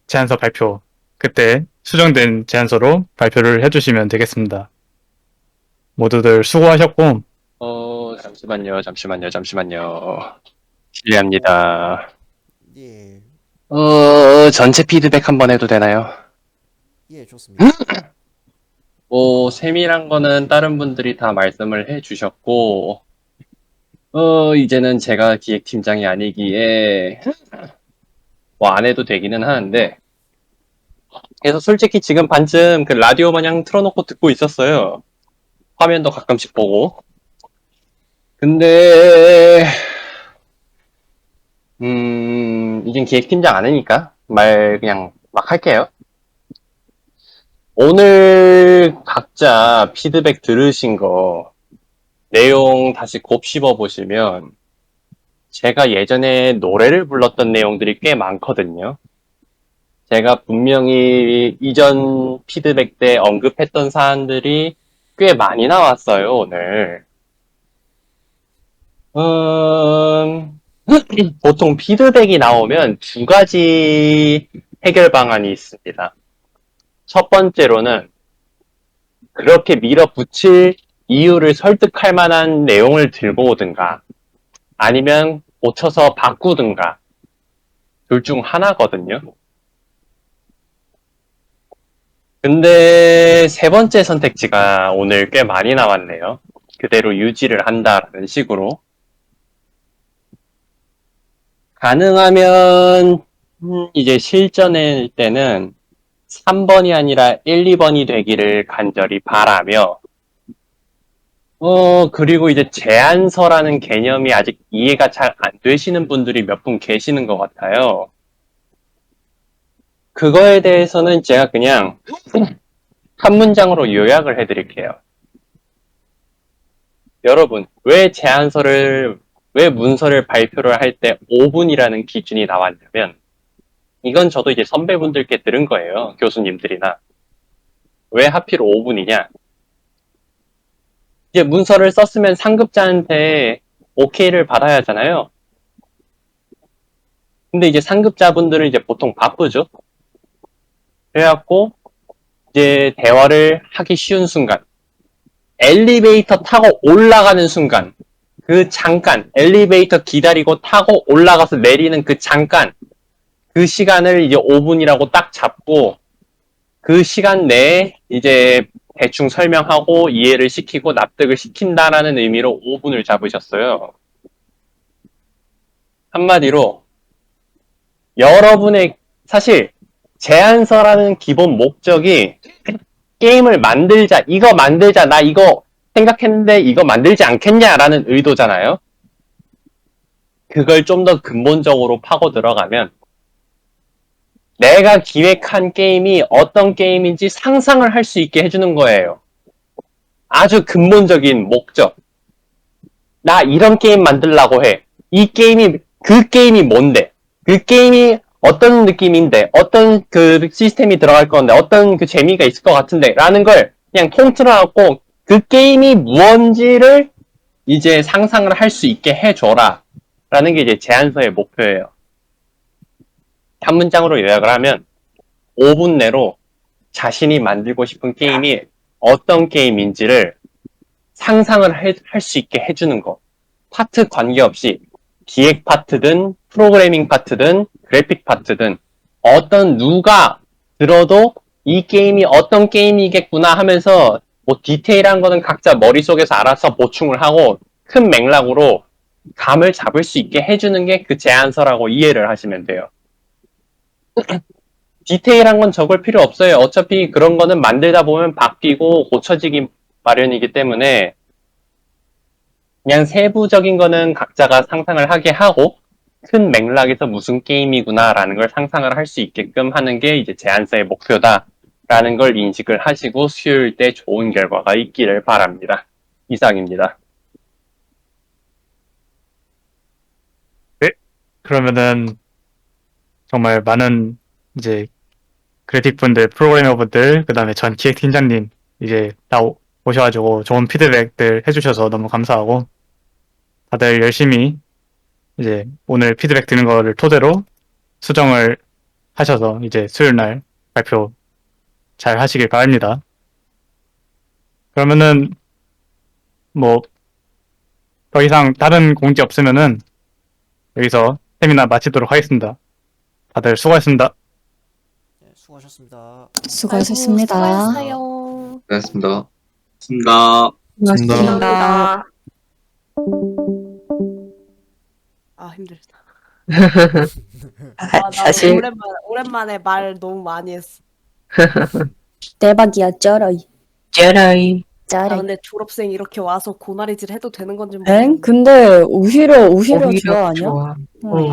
제안서 발표 그때 수정된 제안서로 발표를 해주시면 되겠습니다. 모두들 수고하셨고 잠시만요. 실례합니다. 예. 전체 피드백 한번 해도 되나요? 예, 좋습니다. 세밀한 거는 다른 분들이 다 말씀을 해주셨고, 이제는 제가 기획팀장이 아니기에, 뭐 안 해도 되기는 하는데, 그래서 솔직히 지금 반쯤 그 라디오 마냥 틀어놓고 듣고 있었어요. 화면도 가끔씩 보고. 근데, 이젠 기획팀장 아니니까 그냥 막 할게요. 오늘 각자 피드백 들으신 거 내용 다시 곱씹어 보시면 제가 예전에 노래를 불렀던 내용들이 꽤 많거든요. 제가 분명히 이전 피드백 때 언급했던 사안들이 꽤 많이 나왔어요, 오늘. 보통 피드백이 나오면 두 가지 해결 방안이 있습니다. 첫 번째로는 그렇게 밀어붙일 이유를 설득할 만한 내용을 들고 오든가, 아니면 고쳐서 바꾸든가, 둘 중 하나거든요. 근데 세 번째 선택지가 오늘 꽤 많이 나왔네요. 그대로 유지를 한다라는 식으로. 가능하면 이제 실전일 때는 3번이 아니라 1, 2번이 되기를 간절히 바라며, 그리고 이제 제안서라는 개념이 아직 이해가 잘 안 되시는 분들이 몇 분 계시는 것 같아요. 그거에 대해서는 제가 그냥 한 문장으로 요약을 해드릴게요. 여러분, 왜 문서를 발표를 할 때 5분이라는 기준이 나왔냐면, 이건 저도 이제 선배분들께 들은 거예요. 교수님들이나. 왜 하필 5분이냐? 이제 문서를 썼으면 상급자한테 오케이를 받아야 하잖아요. 근데 이제 상급자분들은 이제 보통 바쁘죠. 그래갖고 이제 대화를 하기 쉬운 순간, 엘리베이터 타고 올라가는 순간, 그 잠깐 엘리베이터 기다리고 타고 올라가서 내리는 그 잠깐, 그 시간을 이제 5분이라고 딱 잡고, 그 시간 내에 이제 대충 설명하고 이해를 시키고 납득을 시킨다라는 의미로 5분을 잡으셨어요. 한마디로 여러분의 사실 제안서라는 기본 목적이 게임을 만들자, 이거 만들자, 나 이거 생각했는데 이거 만들지 않겠냐라는 의도잖아요. 그걸 좀 더 근본적으로 파고 들어가면 내가 기획한 게임이 어떤 게임인지 상상을 할 수 있게 해주는 거예요. 아주 근본적인 목적. 나 이런 게임 만들려고 해. 그 게임이 뭔데? 그 게임이 어떤 느낌인데? 어떤 그 시스템이 들어갈 건데? 어떤 그 재미가 있을 것 같은데? 라는 걸 그냥 통틀어갖고 그 게임이 무언지를 이제 상상을 할 수 있게 해줘라. 라는 게 이제 제안서의 목표예요. 한 문장으로 요약을 하면 5분 내로 자신이 만들고 싶은 게임이 어떤 게임인지를 상상을 할 수 있게 해주는 거. 파트 관계없이 기획 파트든 프로그래밍 파트든 그래픽 파트든 누가 들어도 이 게임이 어떤 게임이겠구나 하면서 뭐 디테일한 거는 각자 머릿속에서 알아서 보충을 하고 큰 맥락으로 감을 잡을 수 있게 해주는 게 그 제안서라고 이해를 하시면 돼요. 디테일한 건 적을 필요 없어요. 어차피 그런 거는 만들다 보면 바뀌고 고쳐지기 마련이기 때문에 그냥 세부적인 거는 각자가 상상을 하게 하고 큰 맥락에서 무슨 게임이구나라는 걸 상상을 할 수 있게끔 하는 게 이제 제안서의 목표다라는 걸 인식을 하시고 수요일 때 좋은 결과가 있기를 바랍니다. 이상입니다. 네, 그러면은 정말 많은 이제 그래픽분들, 프로그래머분들, 그 다음에 전 기획팀장님 이제 다 오셔가지고 좋은 피드백들 해주셔서 너무 감사하고 다들 열심히 이제 오늘 피드백 드는 거를 토대로 수정을 하셔서 이제 수요일 날 발표 잘 하시길 바랍니다. 그러면은 뭐 더 이상 다른 공지 없으면은 여기서 세미나 마치도록 하겠습니다. 다들 수고하셨습니다. 네, 수고하셨습니다. 수고하셨습니다. 수고하셨어요. 고맙습니다. 좋습니다. 고맙습니다. 아, 힘들다. 아, 나 사실 오랜만에 말 너무 많이 했어. 대박이야, 쩔어이. 제라이 아, 근데 졸업생 이렇게 와서 고나리질 해도 되는 건지 엥? 모르겠네. 근데 오히려 오히려 좋아 아니야? 좋아.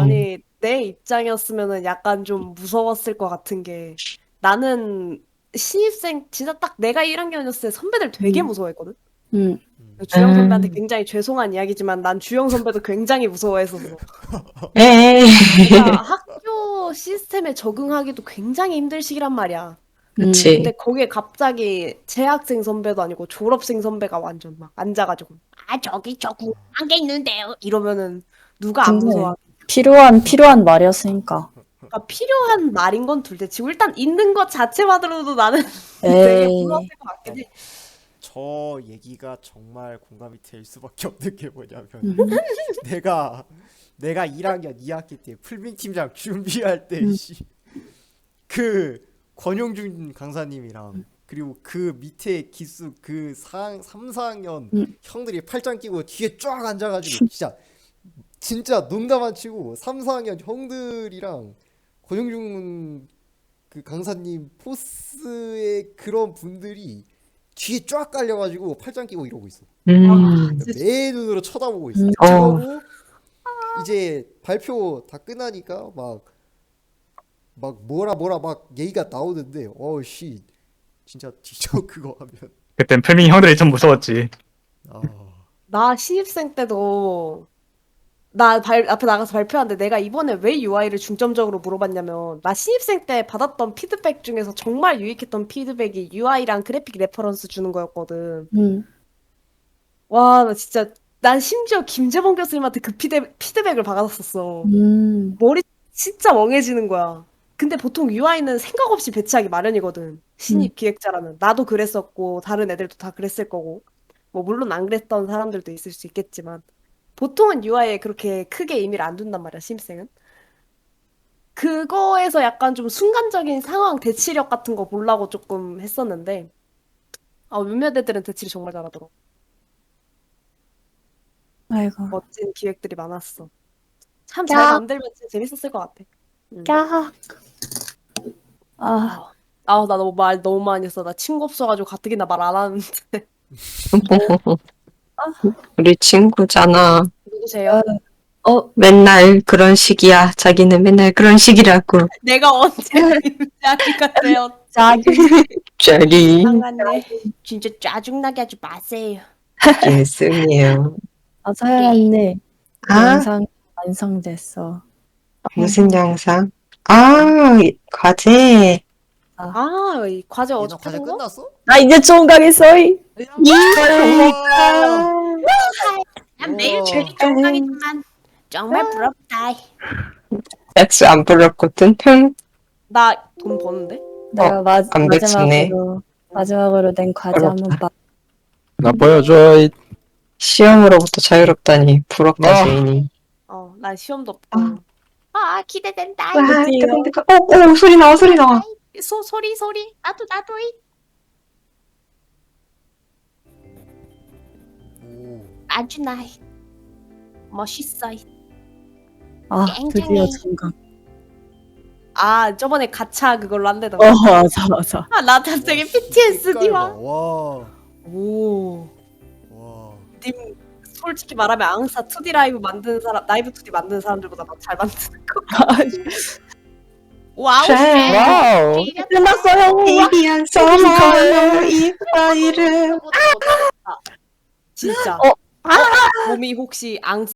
아니, 내 입장이었으면은 약간 좀 무서웠을 것 같은 게 나는 신입생 진짜 딱 내가 1학년이었을 때 선배들 되게 무서워했거든. 주영 선배한테 굉장히 죄송한 이야기지만 난 주영 선배도 굉장히 무서워했었어. 에이. 그러니까 학교 시스템에 적응하기도 굉장히 힘들 시기란 말이야. 그치. 근데 거기에 갑자기 재학생 선배도 아니고 졸업생 선배가 완전 막 앉아가지고 저기 저 궁금한 게 있는데요. 이러면은 누가 안 근데 무서워? 필요한 말이었으니까. 그러니까 필요한 말인 건 둘째치고 일단 있는 것 자체만으로도 나는 되게 에이. 무서울 것 같긴 해. 저 얘기가 정말 공감이 될 수밖에 없는 게 뭐냐면 음. 내가 1학년 2학기 때 풀민 팀장 준비할 때 그 권용준 강사님이랑 그리고 그 밑에 기수 그 3, 4학년 형들이 팔짱 끼고 뒤에 쫙 앉아가지고 진짜 농담 안 치고 3, 4학년 형들이랑 권용준 그 강사님 포스의 그런 분들이 뒤에 쫙 깔려가지고 팔짱 끼고 이러고 있어. 매 눈으로 쳐다보고 있어. 그러고 이제 발표 다 끝나니까 막 뭐라 막 얘기가 나오는데 어씨 진짜 뒤져 그거 하면 그땐 풀민 형들이 좀 무서웠지. 나 신입생 때도 나 앞에 나가서 발표하는데 내가 이번에 왜 UI를 중점적으로 물어봤냐면 나 신입생 때 받았던 피드백 중에서 정말 유익했던 피드백이 UI랑 그래픽 레퍼런스 주는 거였거든. 와, 나 진짜 난 심지어 김재범 교수님한테 그 피드백을 받았었어. 머리 진짜 멍해지는 거야. 근데 보통 UI는 생각 없이 배치하기 마련이거든. 신입 기획자라면. 나도 그랬었고 다른 애들도 다 그랬을 거고. 뭐 물론 안 그랬던 사람들도 있을 수 있겠지만 보통은 UI에 그렇게 크게 의미를 안 둔단 말이야, 신입생은. 그거에서 약간 좀 순간적인 상황 대치력 같은 거 보려고 조금 했었는데 몇몇 애들은 대치를 정말 잘하더라고. 아이고. 멋진 기획들이 많았어. 참 잘 만들면 진짜 재밌었을 것 같아. 야. 나 말 너무 많이 했어. 나 친구 없어가지고 가뜩이나 말 안 하는데. 우리 친구잖아. 누구세요? 맨날 그런 식이야. 자기는 맨날 그런 식이라고. 내가 언제 자기 같아요. 짜리. 상관네. 진짜 짜증나게 하지 마세요. 예승이에요. 서열 언니. 아? 영상 완성됐어. 무슨 영상? 이 과제. 이 과제 얘너 어떻게 과제 된 거? 끝났어? 나 이제 좋은 가겠어. 난 매일 제일 정상이지만 정말 부럽다. 약수 안 불렀거든. 나 돈 버는데? 내가 안 배치네. 마지막으로 낸 과제 어렵다. 한번 봐. 나 보여줘. 시험으로부터 자유롭다니. 부럽다, 제인이. 난 시험도 없고. 기대된다. 와, 뜨끈뜨끈. 소리 나와, 소리 나와. 소리. 나도. 아주 나이. 멋있어. 드디어 중간. 저번에 가차 그걸로 한대던 맞아. 나 갑자기 PTSD 와. 와. 오. 님 솔직히 말하면 앙사 2D 라이브 만드는 사람, 라이브 2D 만드는 사람들보다 나 잘 만드는 거. 와우. 와우. 끝났어요. 데뷔한 서머 이 파일을. 진짜. 몸이 혹시 앙